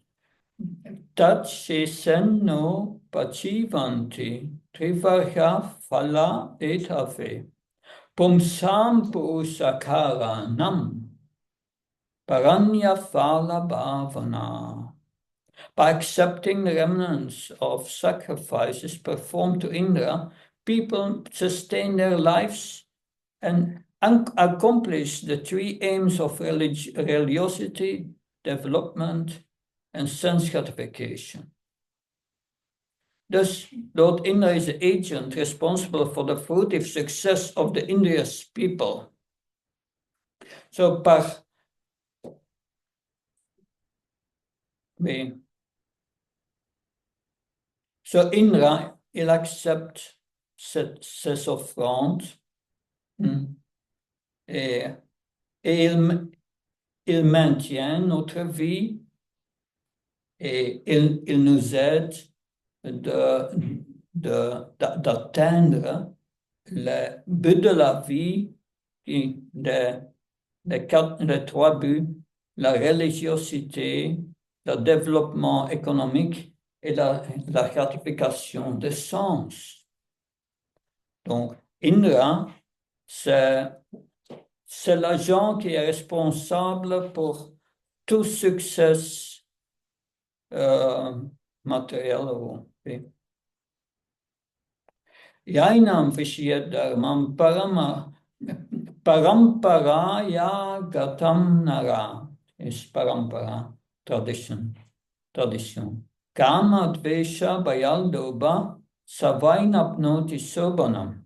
tatche senno pachivanti, trivarha phala etave, pumsam pusakara nam, paranya phala bhavana. By accepting the remnants of sacrifices performed to Indra, people sustain their lives and accomplish the three aims of religiosity, development, and sense gratification. Thus, Lord Indra is the agent responsible for the fruitive success of the India's people. So, Indra, il accepte ces offrandes et il maintient notre vie et il nous aide d'atteindre le but de la vie, les trois buts, la religiosité, le développement économique et la gratification des sens. Donc, Indra, c'est l'agent qui est responsable pour tout succès materiel. Yainam Vishya Dharmam Paramparaya Gatam Nara is Parampara, tradition. Kama Dvesha Bayaldoba Savainapnoti Sobanam.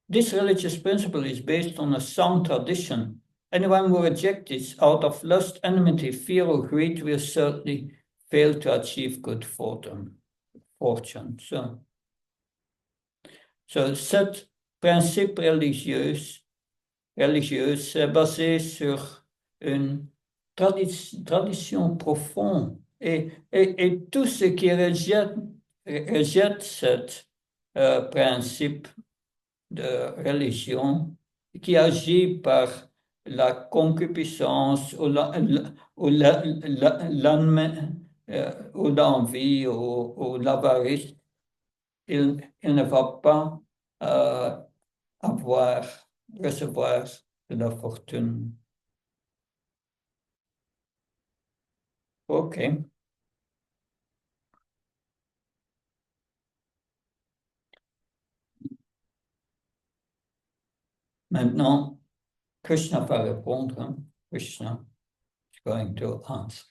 This religious principle is based on a sound tradition. Anyone who rejects it out of lust, enmity, fear, or greed will certainly fail to achieve good fortune. Cet principe religieux est basé sur une tradition profonde et tout ce qui rejette cet principe de religion qui agit par la concupiscence ou l'envie ou l'avarice, il ne va pas recevoir de la fortune. Ok. Maintenant, Krishna va répondre. Hein. Krishna is going to answer.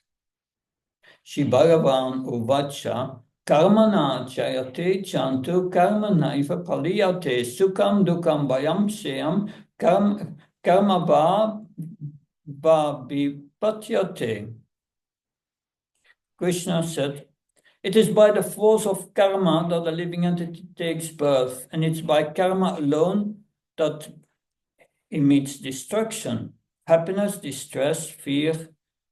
Shri Bhagavan Uvacha Karmana Jayate Chantu Karmana Iva Paliyate Sukham Dukam Bhayam Seyam Karma Va Vipatyate. Krishna said, it is by the force of karma that a living entity takes birth, and it's by karma alone that it meets destruction. Happiness, distress, fear,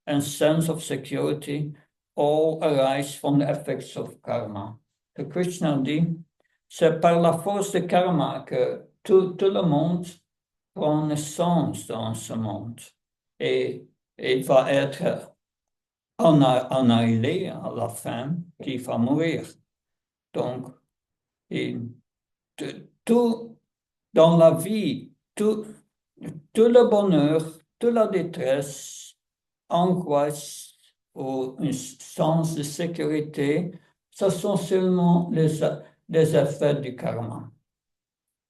and sense of security all arise from the effects of karma. Que Krishna dit, c'est par la force de karma que tout le monde prend naissance dans ce monde et va être annihilé à la fin, qui va mourir. Donc, tout dans la vie, tout le bonheur, toute la détresse, angoisse ou un sens de sécurité, ce sont seulement les effets du karma.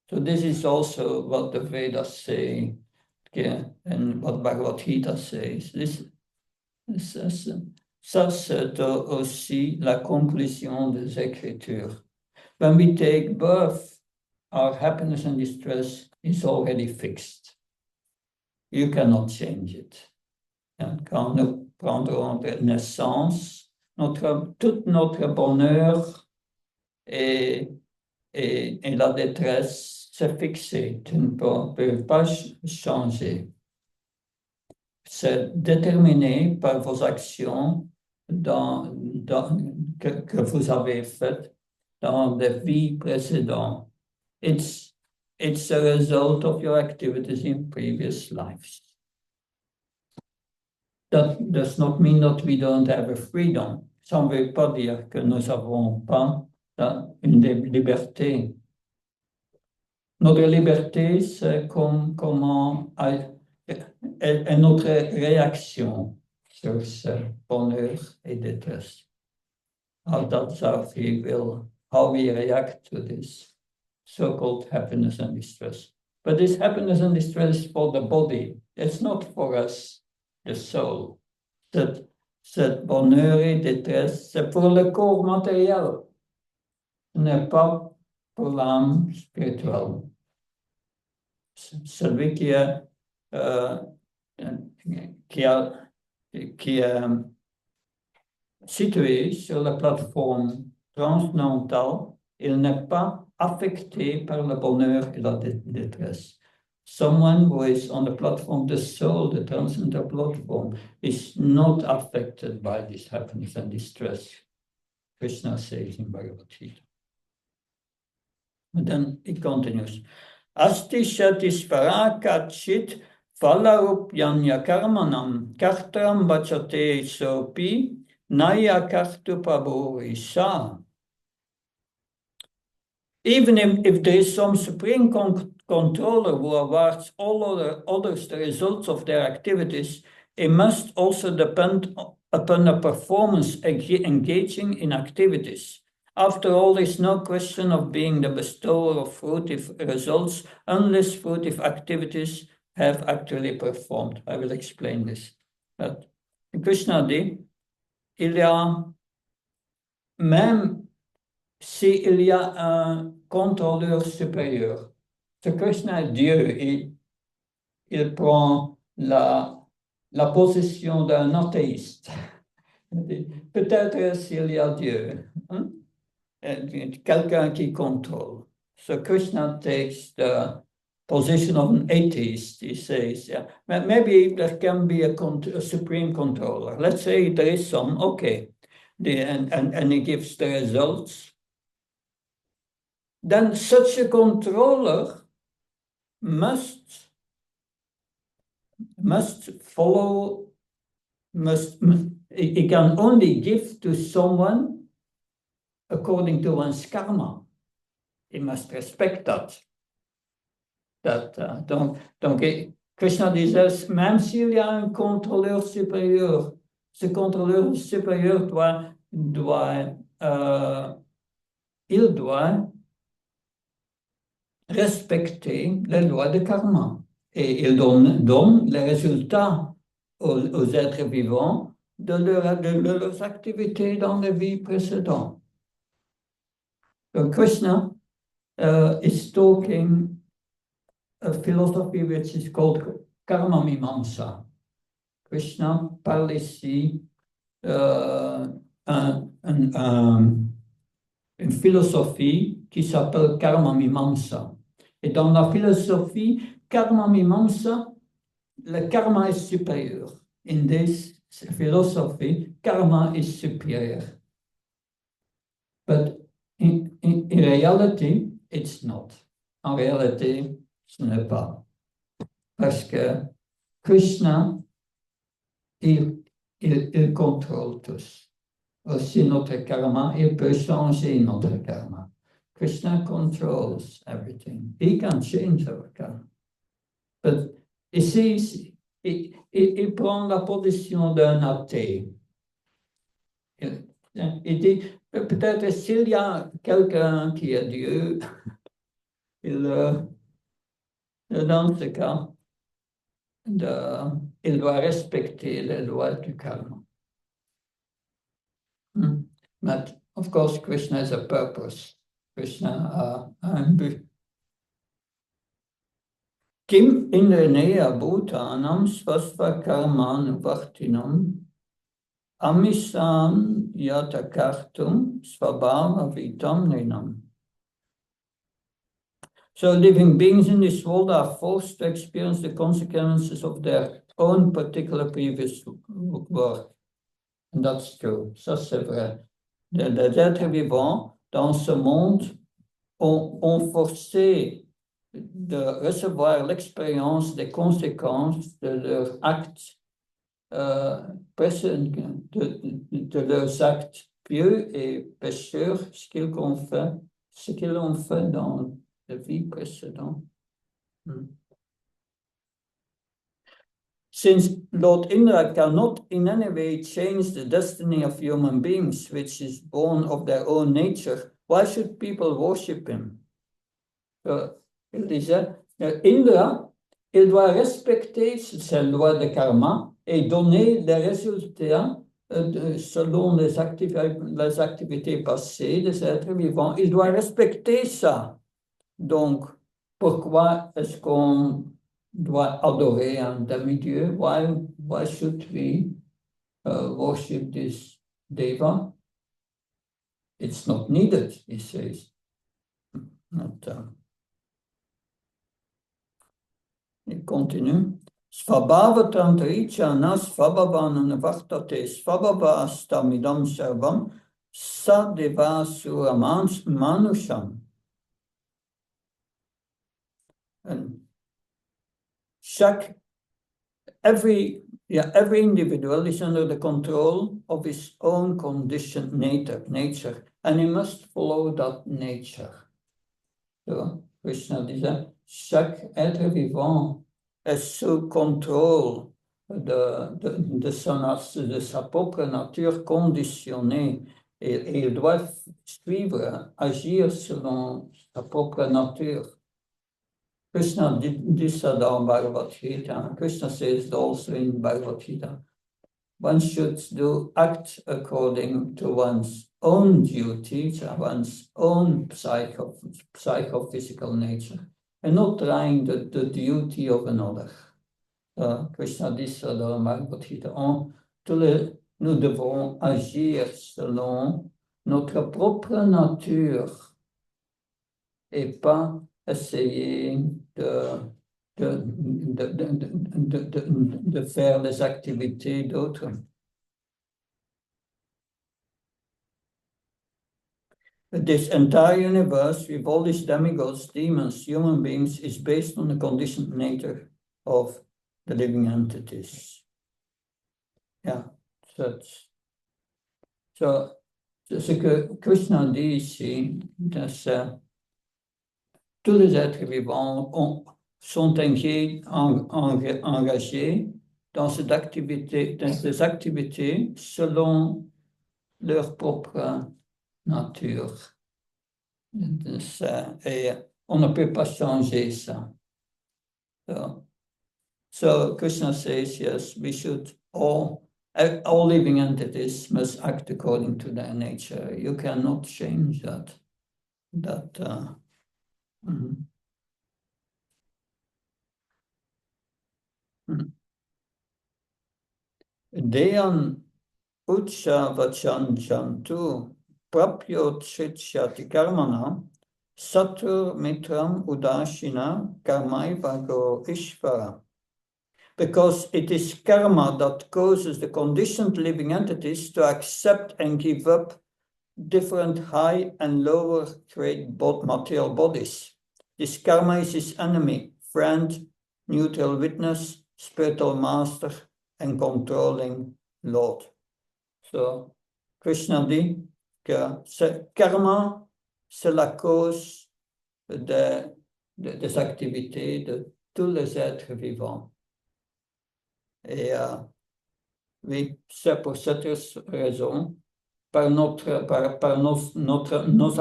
So this is also what the Vedas say, and what Bhagavad Gita says. Ça, c'est aussi la conclusion des Écritures. When we take birth, our happiness and distress is already fixed. You cannot change it. Quand nous prendrons naissance, tout notre bonheur et la détresse, c'est fixé. Tu ne peux pas changer. C'est déterminé par vos actions que vous avez faites dans des vies précédentes. It's a result of your activities in previous lives. That does not mean that we don't have a freedom. Ça ne veut pas dire que nous n'avons pas une liberté. Notre liberté, c'est comment est notre réaction sur ce bonheur et détresse. That's our free will, how we react to this so-called happiness and distress. But this happiness and distress is for the body. It's not for us, the soul. Cette bonheur et détresse, c'est pour le corps matériel. Ce n'est pas pour l'âme spirituelle. Celui qui est situé sur la plateforme transcendantale, il n'est pas affecté par le bonheur et la détresse. Someone who is on the platform, the soul, the transcendental platform, is not affected by this happiness and distress. Krishna says in Bhagavad Gita. And then it continues. Asti shatisvara kachit phalarupyanya karmanam kartram bachate sopi naya kartu pabhurisha. Even if there is some supreme controller who awards all others the results of their activities, it must also depend upon a performance engaging in activities. After all, there is no question of being the bestower of fruitive results unless fruitive activities have actually performed. I will explain this. But Krishna dit, il y a même s'il y a un contrôleur supérieur. Ce Krishna est Dieu et il prend la position d'un athéiste. Peut-être s'il y a Dieu, hein? Quelqu'un qui contrôle. So Krishna takes the position of an atheist. He says, yeah, maybe there can be a supreme controller. Let's say there is some, okay. And he gives the results. Then such a controller must follow, he can only give to someone according to one's karma. He must respect that. Donc, Krishna disait, même s'il y a un contrôleur supérieur, ce contrôleur supérieur il doit respecter les lois de karma. Et il donne les résultats aux êtres vivants de leurs activités dans les vies précédentes. So Krishna is talking a philosophy which is called karma mimamsa. Krishna parle ici une philosophie qui s'appelle karma mimamsa. Et dans la philosophie karma mimamsa, le karma est supérieur. In this philosophy, karma is superior. But in reality, it's not. En réalité, ce n'est pas. Parce que Krishna, il contrôle tous. Aussi notre karma, il peut changer notre karma. Krishna controls everything. He can change our karma. But ici, il prend la position d'un athée. Il dit, peut-être s'il y a quelqu'un qui est Dieu, dans ce cas, il doit respecter les lois du karma. But of course, Krishna has a purpose. Krishna a un but. Kim indranaya bhutanam svasva karman vartinam amisam yatakartum svabhava vitam nenam. So living beings in this world are forced to experience the consequences of their own particular previous work. And that's true, ça c'est vrai. Les êtres vivants dans ce monde ont forcé de recevoir l'expérience des conséquences de leurs actes de leurs actes pieux et pécheurs, ce qu'ils ont fait dans la vie précédente. Since Lord Indra cannot in any way change the destiny of human beings, which is born of their own nature, why should people worship him? Il disait, Indra, il doit respecter ces lois de karma et donner les résultats selon les activités passées des êtres vivants. Il doit respecter ça. Donc, pourquoi est-ce qu'on doit adorer un demi-dieu? Why should we worship this deva? It's not needed, he says. Il continue. Svabhava tantricha na svabhavana vartate svabhava astamidam sarvam sadeva suramans manusham. And every individual is under the control of his own conditioned nature, and he must follow that nature. So, Krishna disait, chaque être vivant est sous contrôle de sa propre nature conditionnée, et il doit suivre, agir selon sa propre nature. Krishna did ça dans Bhagavad Gita. Krishna says also in Bhagavad Gita, one should act according to one's own duties, one's own psychophysical nature, and not trying the duty of another. Krishna dit ça dans Bhagavad Gita. Nous devons agir selon notre propre nature et pas essayer de faire les activités d'autres. This entire universe, with all its demigods, demons, human beings, is based on the conditioned nature of the living entities. Yeah, so ce que Krishna dit ici, c'est tous les êtres vivants sont engagés dans ces activités selon leur propre nature. Et on ne peut pas changer ça. So Krishna says, yes, we should all living entities must act according to their nature. You cannot change that. Deyan ucha vachan chantu prapyo chichyati karmana satur mitram udashina karmaiva go ishvara. Because it is karma that causes the conditioned living entities to accept and give up different high and lower grade material bodies. This karma is his enemy, friend, neutral witness, spiritual master, and controlling Lord. So, Krishna dit que karma, c'est la cause des activités de tous les êtres vivants. Et oui, c'est pour cette raison, par nos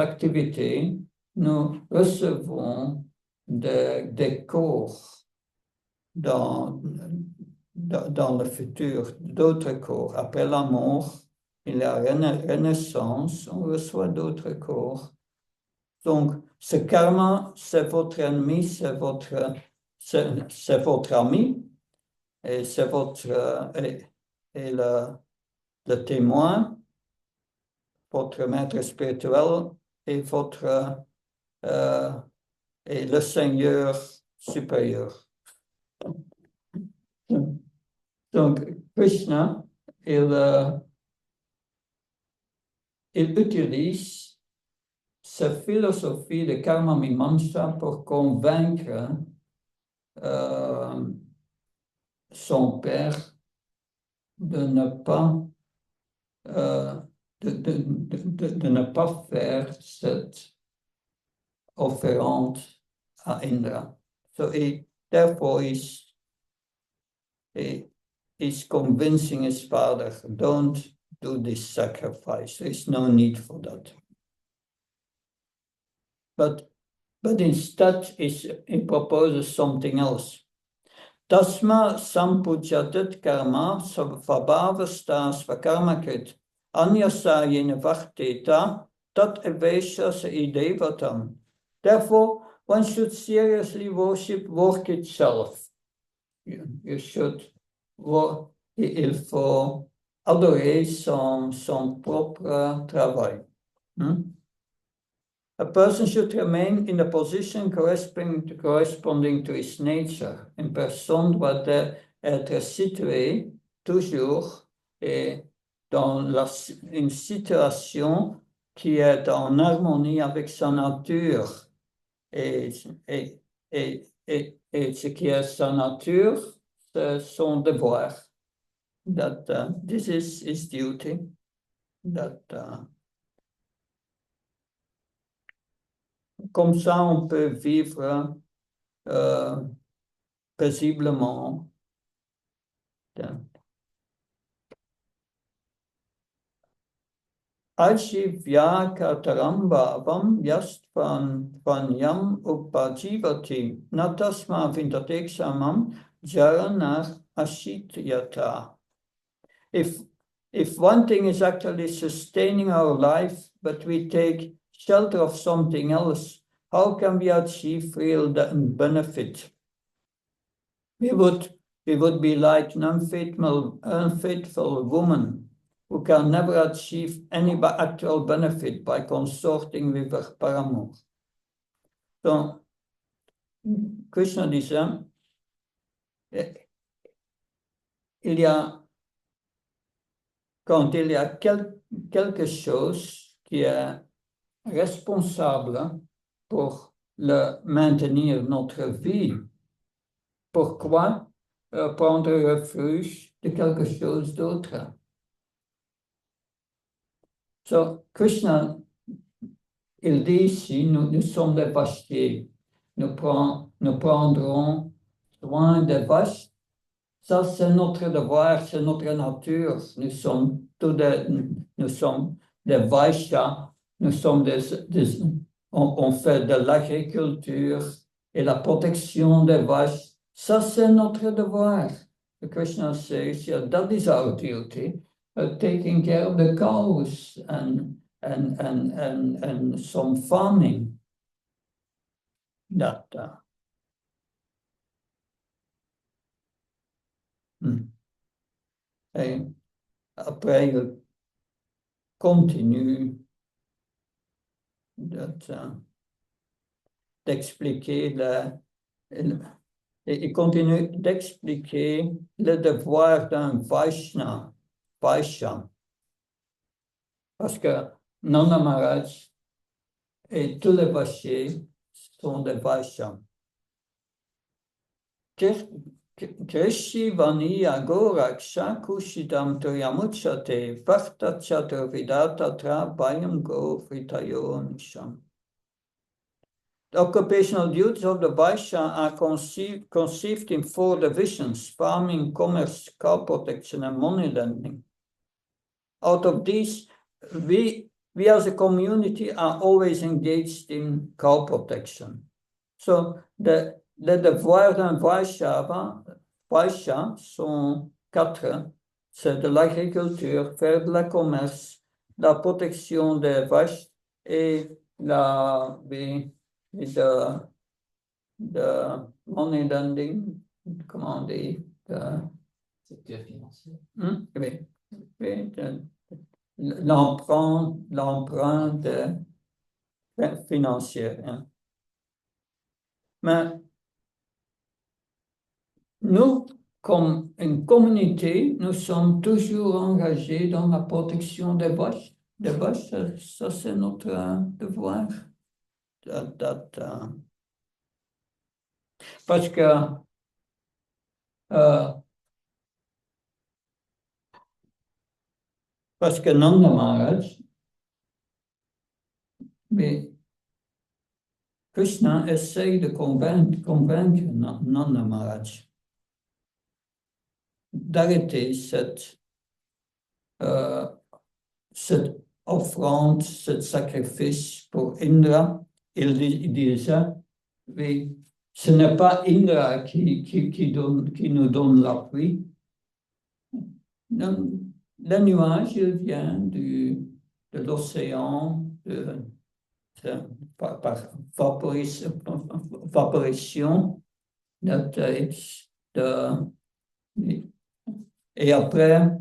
activités, nous recevons des corps dans le futur, d'autres corps. Après la mort, il y a renaissance, on reçoit d'autres corps. Donc, ce karma, c'est votre ennemi, c'est votre ami, et c'est votre et le témoin, votre maître spirituel et et le Seigneur supérieur. Donc, Krishna, il utilise sa philosophie de karma mimamsa pour convaincre son père de ne pas de ne pas faire cette offrande à Indra. So therefore he's convincing his father, don't do this sacrifice. There's no need for that. But instead he proposes something else. Tasma sampujatat karma svabhavasta svakarmakrit anyasa yena vakteta tat evesha idevatam. Therefore, one should seriously worship work itself. You should, il faut adorer son propre travail. A person should remain in a position corresponding to his nature. Une personne doit être située toujours dans une situation qui est en harmonie avec sa nature. Et ce qui est sa nature, c'est son devoir. That this is his duty. That comme ça, on peut vivre paisiblement. Ajivya katarambhavam yastvanyam upajivati natasma vindateksamam jaranar ashityata. If one thing is actually sustaining our life, but we take shelter of something else, how can we achieve real benefit? We would be like an unfaithful woman who can never achieve any actual benefit by consorting with her paramour. So, Krishna disait, quand il y a quelque chose qui est responsable pour maintenir notre vie, pourquoi prendre refuge de quelque chose d'autre? So, Krishna, il dit ici, nous sommes des vachiers. Nous prendrons soin des vaches Ça, c'est notre devoir, c'est notre nature. Nous sommes des Vaishyas, nous sommes on fait de l'agriculture et la protection des vaches. Ça, c'est notre devoir. Krishna says, yeah, that is our duty, taking care of the cows and some farming. That, Et après, il continue d'expliquer il continue d'expliquer le devoir d'un Vaishya. Parce que Nanda Maharaj et tous les Vaishyas sont des Vaishyas. Krishi vani agoraksha kushidam toyamuchate vartachatur vidata tra bayam go fritayo nisham. The occupational duties of the Vaishya are conceived in 4 divisions: farming, commerce, cow protection, and money lending. Out of these, we as a community are always engaged in cow protection. So les devoirs d'un Vaishya sont 4. C'est de l'agriculture, faire de la commerce, la protection des vaches et de money lending, comment on dit? Secteur financier. Oui, l'emprunt financier. Hein. Mais nous, comme une communauté, nous sommes toujours engagés dans la protection des vaches. Des vaches, ça c'est notre devoir. Parce que Nanda Maharaj, mais Krishna essaye de convaincre Nanda Maharaj d'arrêter cette offrande, ce sacrifice pour Indra. Il disait, oui, ce n'est pas Indra qui nous donne la pluie. Le nuage, il vient de l'océan, par vaporisation, et après,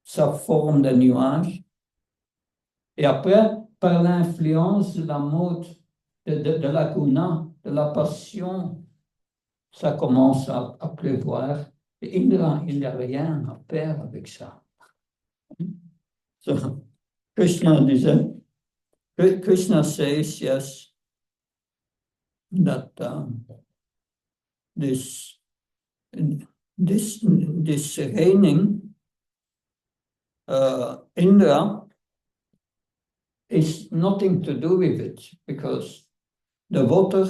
ça forme des nuages. Et après, par l'influence de la mode, de la guna, de la passion, ça commence à pleuvoir. Et il n'y a rien à faire avec ça. So, Krishna disait, Krishna says, yes, that this raining, Indra, is nothing to do with it, because the water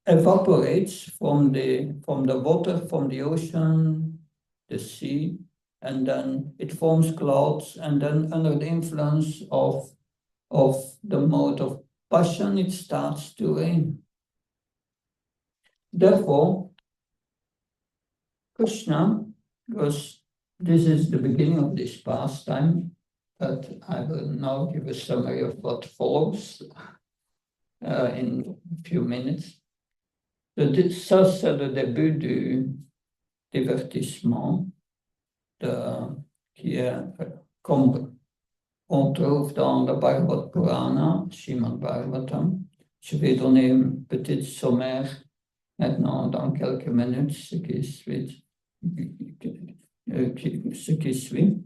evaporates from the water from the ocean, the sea, and then it forms clouds, and then under the influence of the mode of passion, it starts to rain. Therefore, Krishna, because this is the beginning of this pastime, but I will now give a summary of what follows in a few minutes. Ça, c'est le début du divertissement qui est comme on trouve dans le Bhagavad Purana, Srimad Bhagavatam. Je vais donner un petit sommaire maintenant dans quelques minutes, ce qui suit.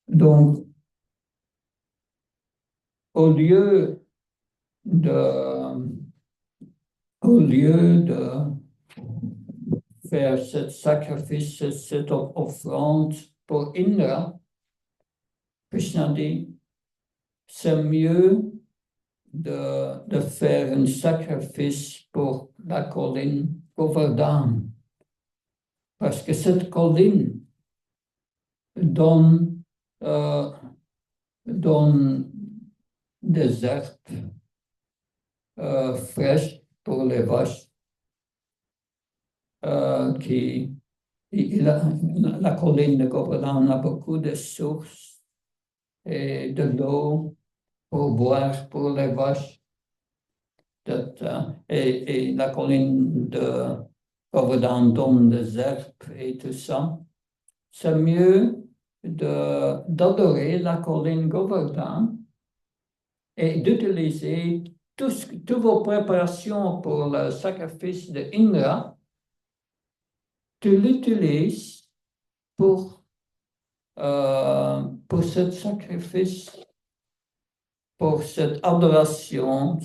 Donc, au lieu de faire ce sacrifice, cette offrande pour Indra, Krishna dit, c'est mieux de faire un sacrifice pour la colline Govardhana. parce que cette colline donne, donne des herbes fraîches pour les vaches la colline de Govardhana a beaucoup de sources et de l'eau pour boire pour les vaches. Et la colline de Govardhana donne des herbes et tout ça. C'est mieux d'adorer la colline Govardhana et d'utiliser toutes vos préparations pour le sacrifice de Indra. Tu l'utilises pour ce sacrifice, pour cette adoration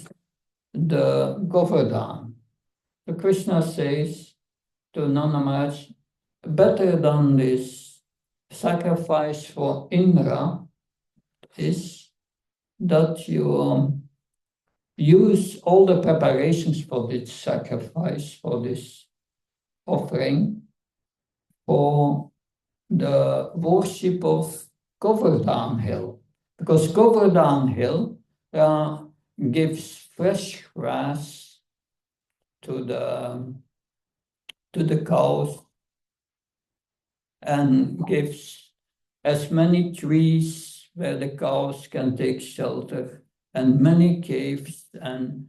de Govardhana. Krishna says to Nana Maharaj, better than this sacrifice for Indra is that you use all the preparations for this sacrifice, for this offering, for the worship of Govardhana Hill. Because Govardhana Hill gives fresh grass to the cows and gives as many trees where the cows can take shelter and many caves and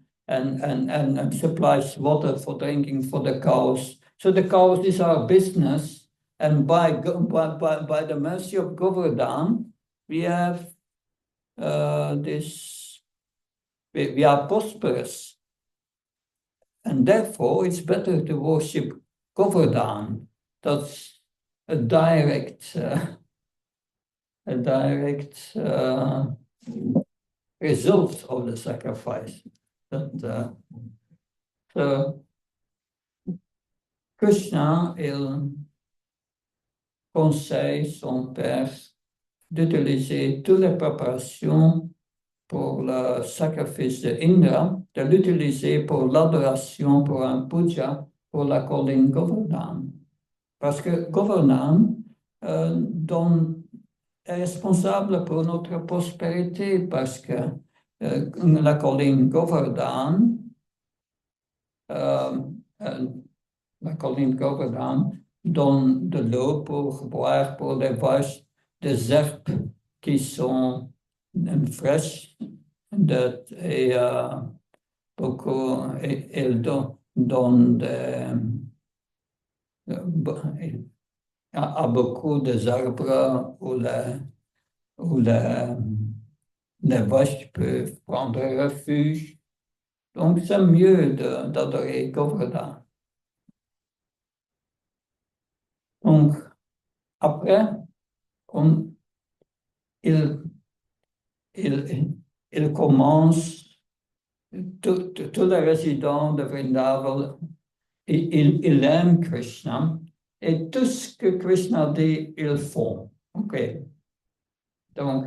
supplies water for drinking for the cows. So the cows is our business, and by the mercy of Govardhana, we have we are prosperous, and therefore it's better to worship Govardhana. That's a direct result of the sacrifice. So Krishna, il conseille son père d'utiliser toutes les préparations pour le sacrifice de Indra, de l'utiliser pour l'adoration, pour un puja, pour la colline Govardhana. Parce que Govardhana est responsable pour notre prospérité, parce que la colline Govardhana, donne de l'eau pour boire pour les vaches, des herbes qui sont fraîches, et elle donne à beaucoup des arbres où les vaches peuvent prendre refuge. Donc, c'est mieux d'adorer Govardhana. Donc, après, il commence, tous les résidents de Vrindavan, il aime Krishna, et tout ce que Krishna dit, ils font. OK. Donc,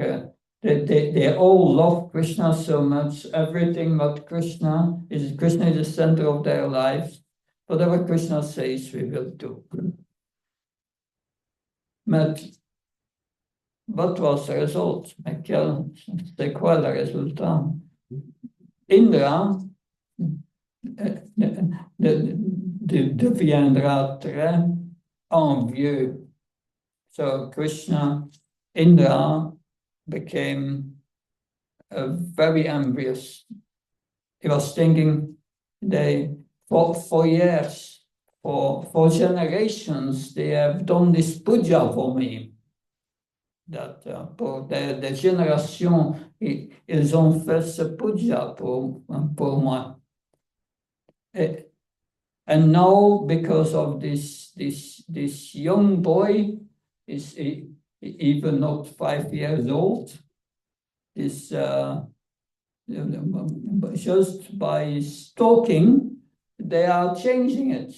they all love Krishna so much. Everything but Krishna is the center of their lives. Whatever Krishna says, we will do. Mais what was the result? C'est quoi le résultat? Indra deviendra très envieux. So Indra became very envious. He was thinking, for years, for generations, they have done this puja for me. That pour des générations, ils ont fait ce puja pour moi. And now, because of this young boy, is even not 5 years old, is just by his talking, they are changing it.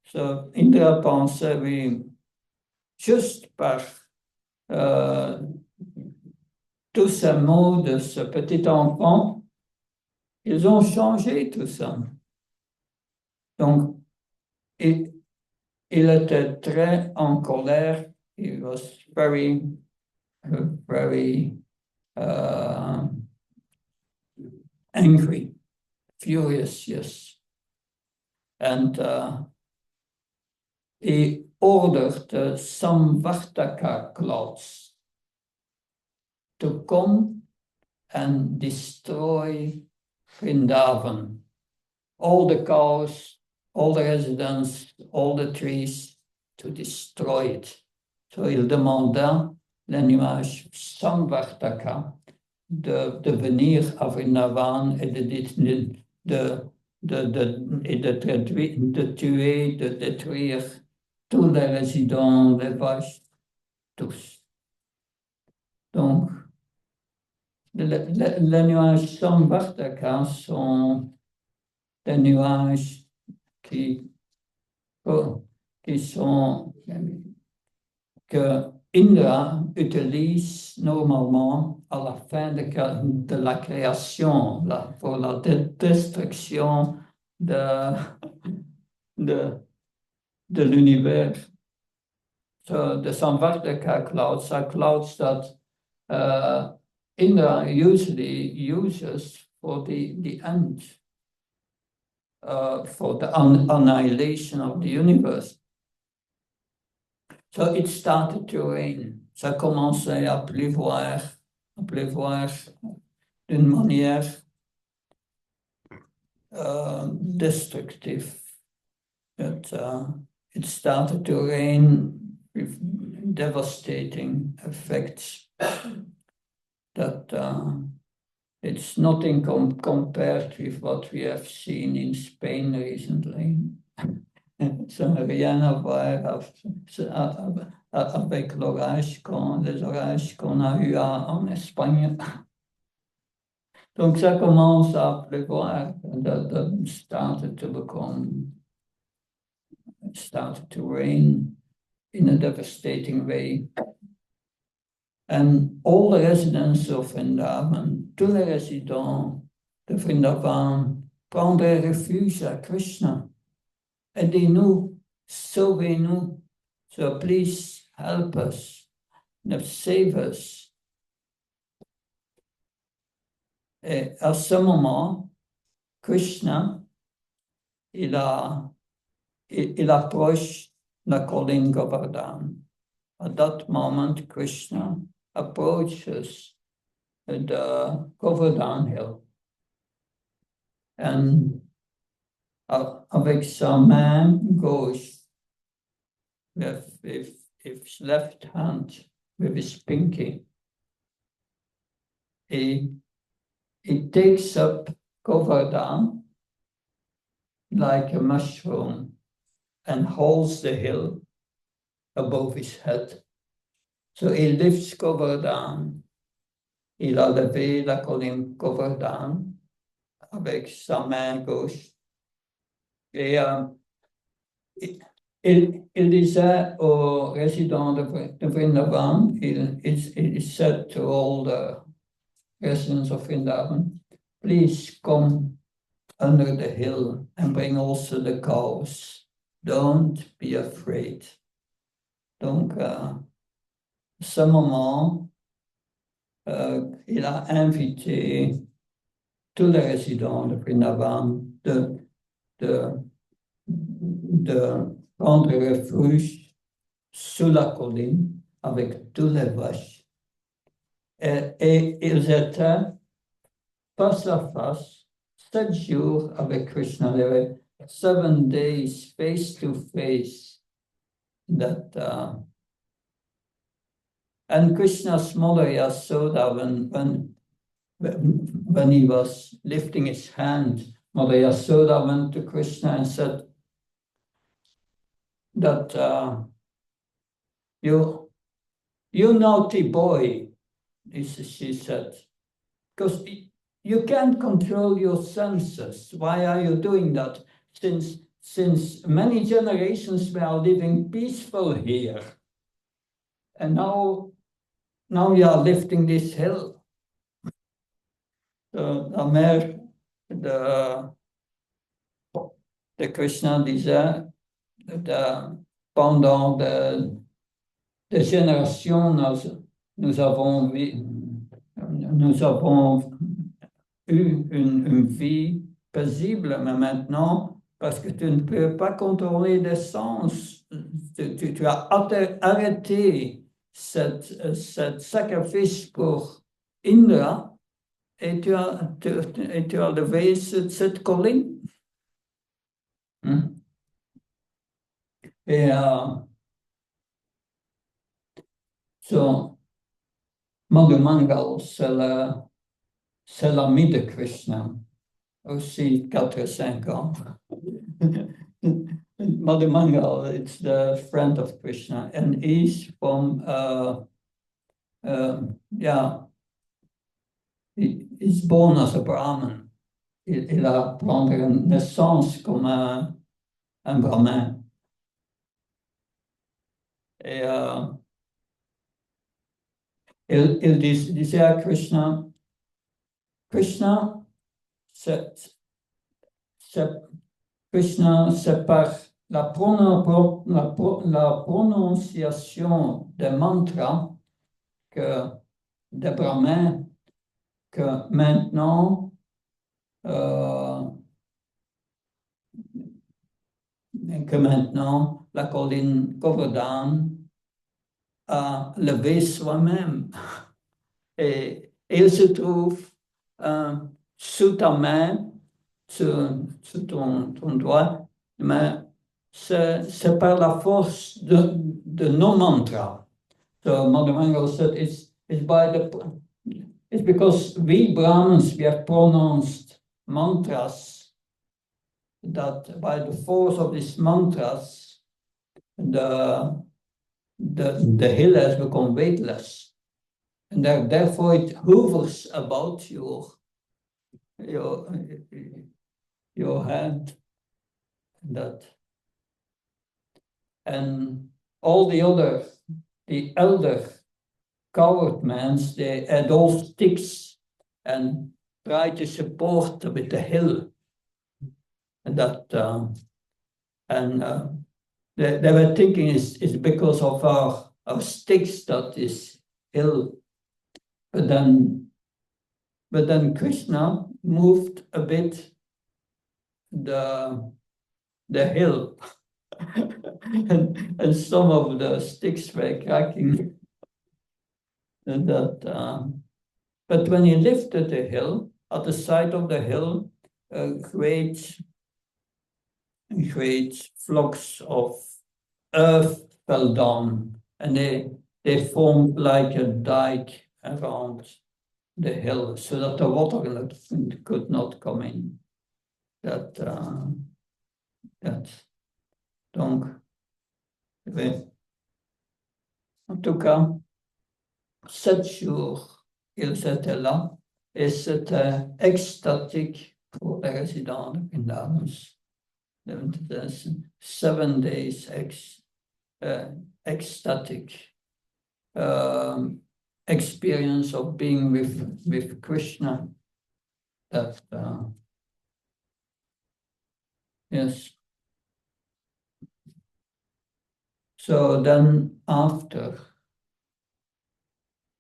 So Indra pensait, oui, juste par tous ces mots de ce petit enfant, ils ont changé tout ça. Donc, il était très en colère. He was very, very angry, furious, yes. And he ordered the Samvartaka clouds to come and destroy Vrindavan. All the cows, all the residents, all the trees, to destroy it. So il demanda les nuages Samvartaka de venir à Vrindavan et de tuer, de détruire tous les résidents, les vaches, tous. Donc, les nuages Samvartaka sont des nuages qui sont que Indra utilise normalement à la fin de la création, pour la destruction de l'univers. So the Samvartaka clouds are clouds that Indra usually uses for the end, for the annihilation of the universe. So it started to rain. Ça commençait à pleuvoir d'une manière destructive. It started to rain with devastating effects that it's nothing compared with what we have seen in Spain recently. Ça n'a rien à voir avec les orages qu'on a eu en Espagne. Donc ça commence à pleuvoir. That started to rain in a devastating way. And all the residents of Vrindavan, tous les résidents de Vrindavan, prendraient refuge à Krishna. Aidez-nous, sauvez-nous. So please help us, save us. Et à ce moment, Krishna, il approche la colline Govardhana. At that moment, Krishna approaches the Govardhana hill. And avec sa main gauche, with his left hand, with his pinky, he takes up Govardhana like a mushroom and holds the hill above his head. So he lifts Govardhana. Il a levé la colline Govardhana avec sa main gauche. Et il disait aux résidents de Vrindavan, il said to all the residents of Vrindavan, please come under the hill and bring also the cows. Don't be afraid. Donc, à ce moment, il a invité tous les résidents de Vrindavan de prendre refuge sous la colline avec tous les vaches. Et ils étaient face à face 7 jours avec Krishna. There were 7 days face to face. And Krishna's mother Yasoda, when he was lifting his hand, Mother Yasoda went to Krishna and said that you naughty boy, she said, because you can't control your senses. Why are you doing that? Since many generations we are living peaceful here, and now you are lifting this hill. La mère de de Krishna disait, pendant des générations, nous avons eu une vie paisible, mais maintenant, parce que tu ne peux pas contrôler les sens, tu as arrêté cette sacrifice pour Indra et tu as levé cette colline. Et Madhumangal, c'est l'ami de Krishna, aussi 4 ou 5 ans. Madhumangal, it's the friend of Krishna, and he's from, he's born as a Brahmin. Il a pris une naissance comme un Brahmin. Et il disait à Krishna, Krishna, Krishna, c'est par la prononciation des mantras des Brahmins que maintenant la colline Govardhana a levé soi-même. Et il se trouve sous ta main, sous ton doigt, mais c'est par la force de nos mantras. So Mother Mango said it's because we Brahmins, we have pronounced mantras that by the force of these mantras, the hill has become weightless. And therefore it hovers about your head. And all the elder coward men, they had all sticks and try to support with the hill. And they were thinking it's because of our sticks that is hill. But then Krishna moved a bit the hill, and some of the sticks were cracking. But when he lifted the hill, at the side of the hill, great flocks of earth fell down, and they formed like a dike around the hill, so that the water could not come in. Donc, en tout cas, 7 jours, ils étaient là et c'était extatique pour les résidents de Vrindavan. 7 days ecstatic experience of being with Krishna. Yes. So then after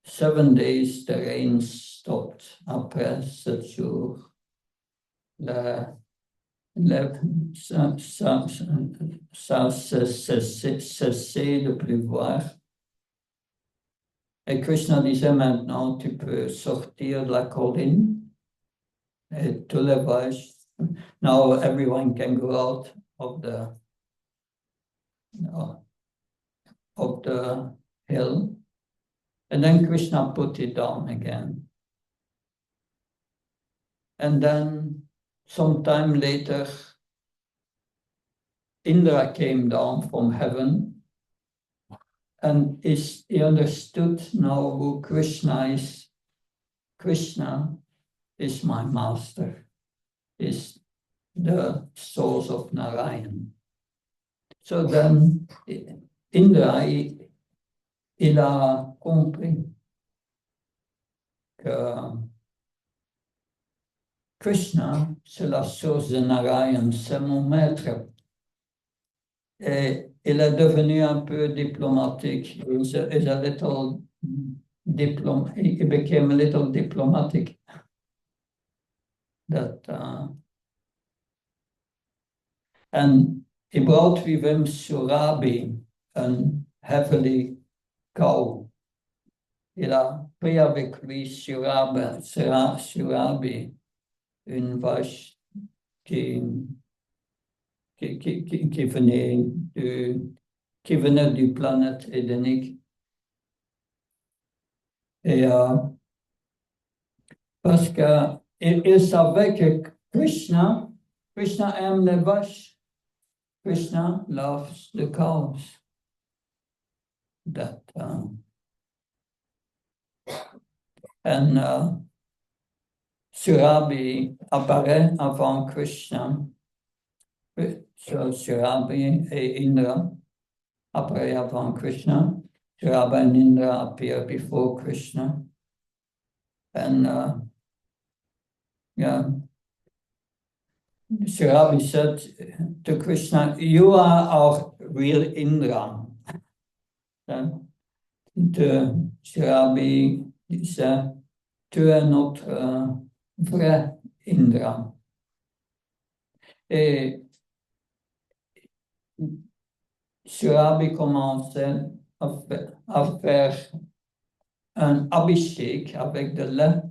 7 days, the rain stopped. Après 7 jours, ça cessait de pleuvoir. Et Krishna disait maintenant, tu peux sortir de la colline et tous les voyages. Now everyone can go out of the hill. And then Krishna put it down again. And then some time later, Indra came down from heaven, and he understood now who Krishna is. Krishna is my master, is the source of Narayan. So then Indra, il a compris que Krishna, c'est la source de Narayan, c'est mon maître. Et il est devenu un peu diplomatique. He became a little diplomatic. And he brought with him Surabi, an heavily cow. Il a pris avec lui Surabi, une vache qui venait du planète édénique. Et parce qu'il savait que Krishna aime les vaches. Krishna loves the cows. And Surabi apparaît avant Krishna. So Surabi et Indra apparaît avant Krishna. Surabi and Indra appear before Krishna. And Surabi said to Krishna, "You are our real Indra." Surabi disait, "Tu es notre vrai Indra." Et Surabi commençait à faire un abhishek avec de lait.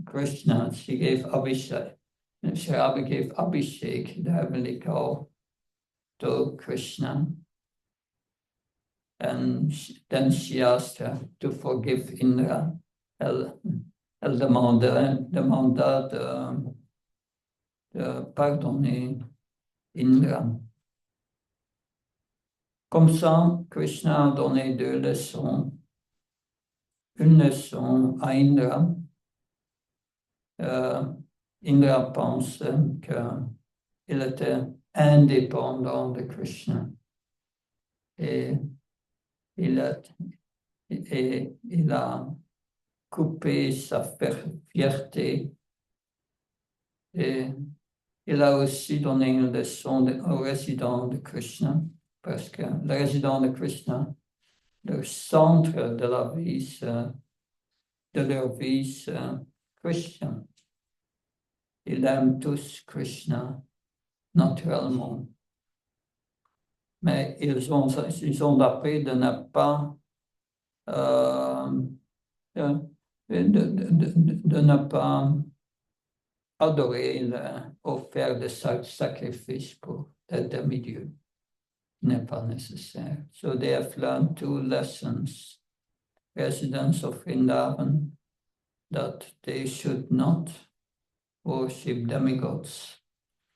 Krishna, she gave abhishek. Surabi gave abhishek, the heavenly cow, to Krishna. And then she asked her to forgive Indra. Elle demanda de pardonner Indra. Comme ça, Krishna a donné 2 leçons. Une leçon à Indra. Indra pense qu'il était indépendant de Krishna. Et il a coupé sa fierté. Et il a aussi donné une leçon aux résidents de Krishna, parce que les résidents de Krishna, le centre de leur vie, c'est Krishna. Ils aiment tous Krishna, naturellement. Mais ils ont appris de ne pas de ne pas adorer ou faire des sacrifices pour des demi-dieux. N'est pas nécessaire. So they have learned 2 lessons. Residents of Vrindavan, that they should not worship demigods,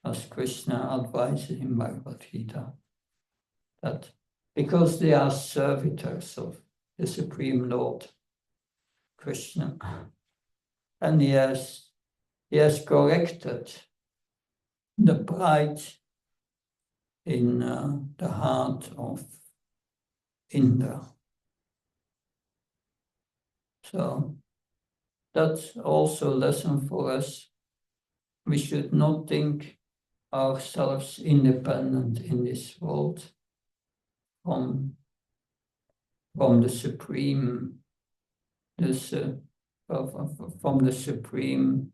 as Krishna advises in Bhagavad Gita. That because they are servitors of the Supreme Lord, Krishna, and he has corrected the pride in the heart of Indra. So that's also a lesson for us. We should not think ourselves independent in this world from the Supreme, from the Supreme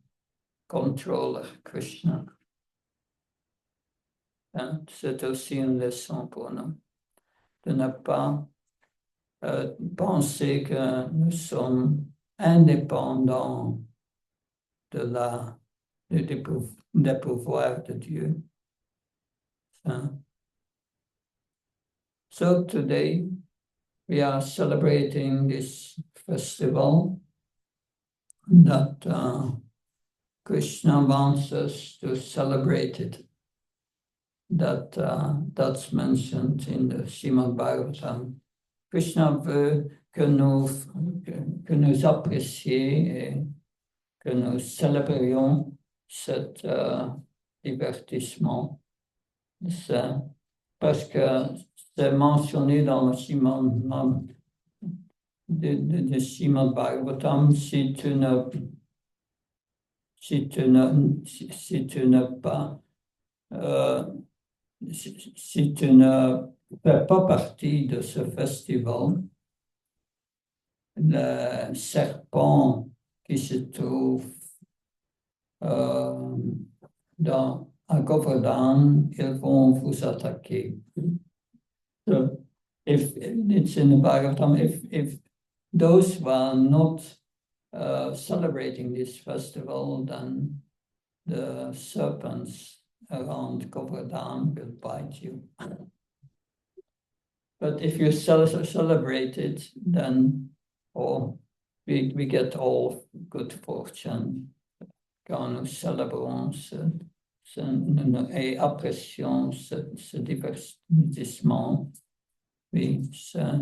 Controller, Krishna. C'est aussi une leçon pour nous, de ne pas penser que nous sommes indépendants des pouvoirs de Dieu. So today we are celebrating this festival that Krishna wants us to celebrate it. That's mentioned in the Srimad Bhagavatam. Krishna veut que nous apprécions et que nous célébrions cet divertissement. Parce que c'est mentionné dans le Srimad Bhagavatam, si tu ne si tu ne pas, si tu ne fais pas partie de ce festival, le serpent qui se trouve à Govardhana, ils vont vous attaquer. So if it's in the Bhagavatam, if those who are not celebrating this festival, then the serpents around Govardhana will bite you. But if you celebrate it, then we get all good fortune. Quand nous célébrons et apprécions ce divertissement, oui, c'est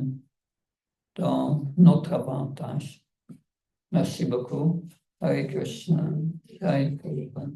dans notre avantage. Merci beaucoup. Hare Krishna. Hare Krishna.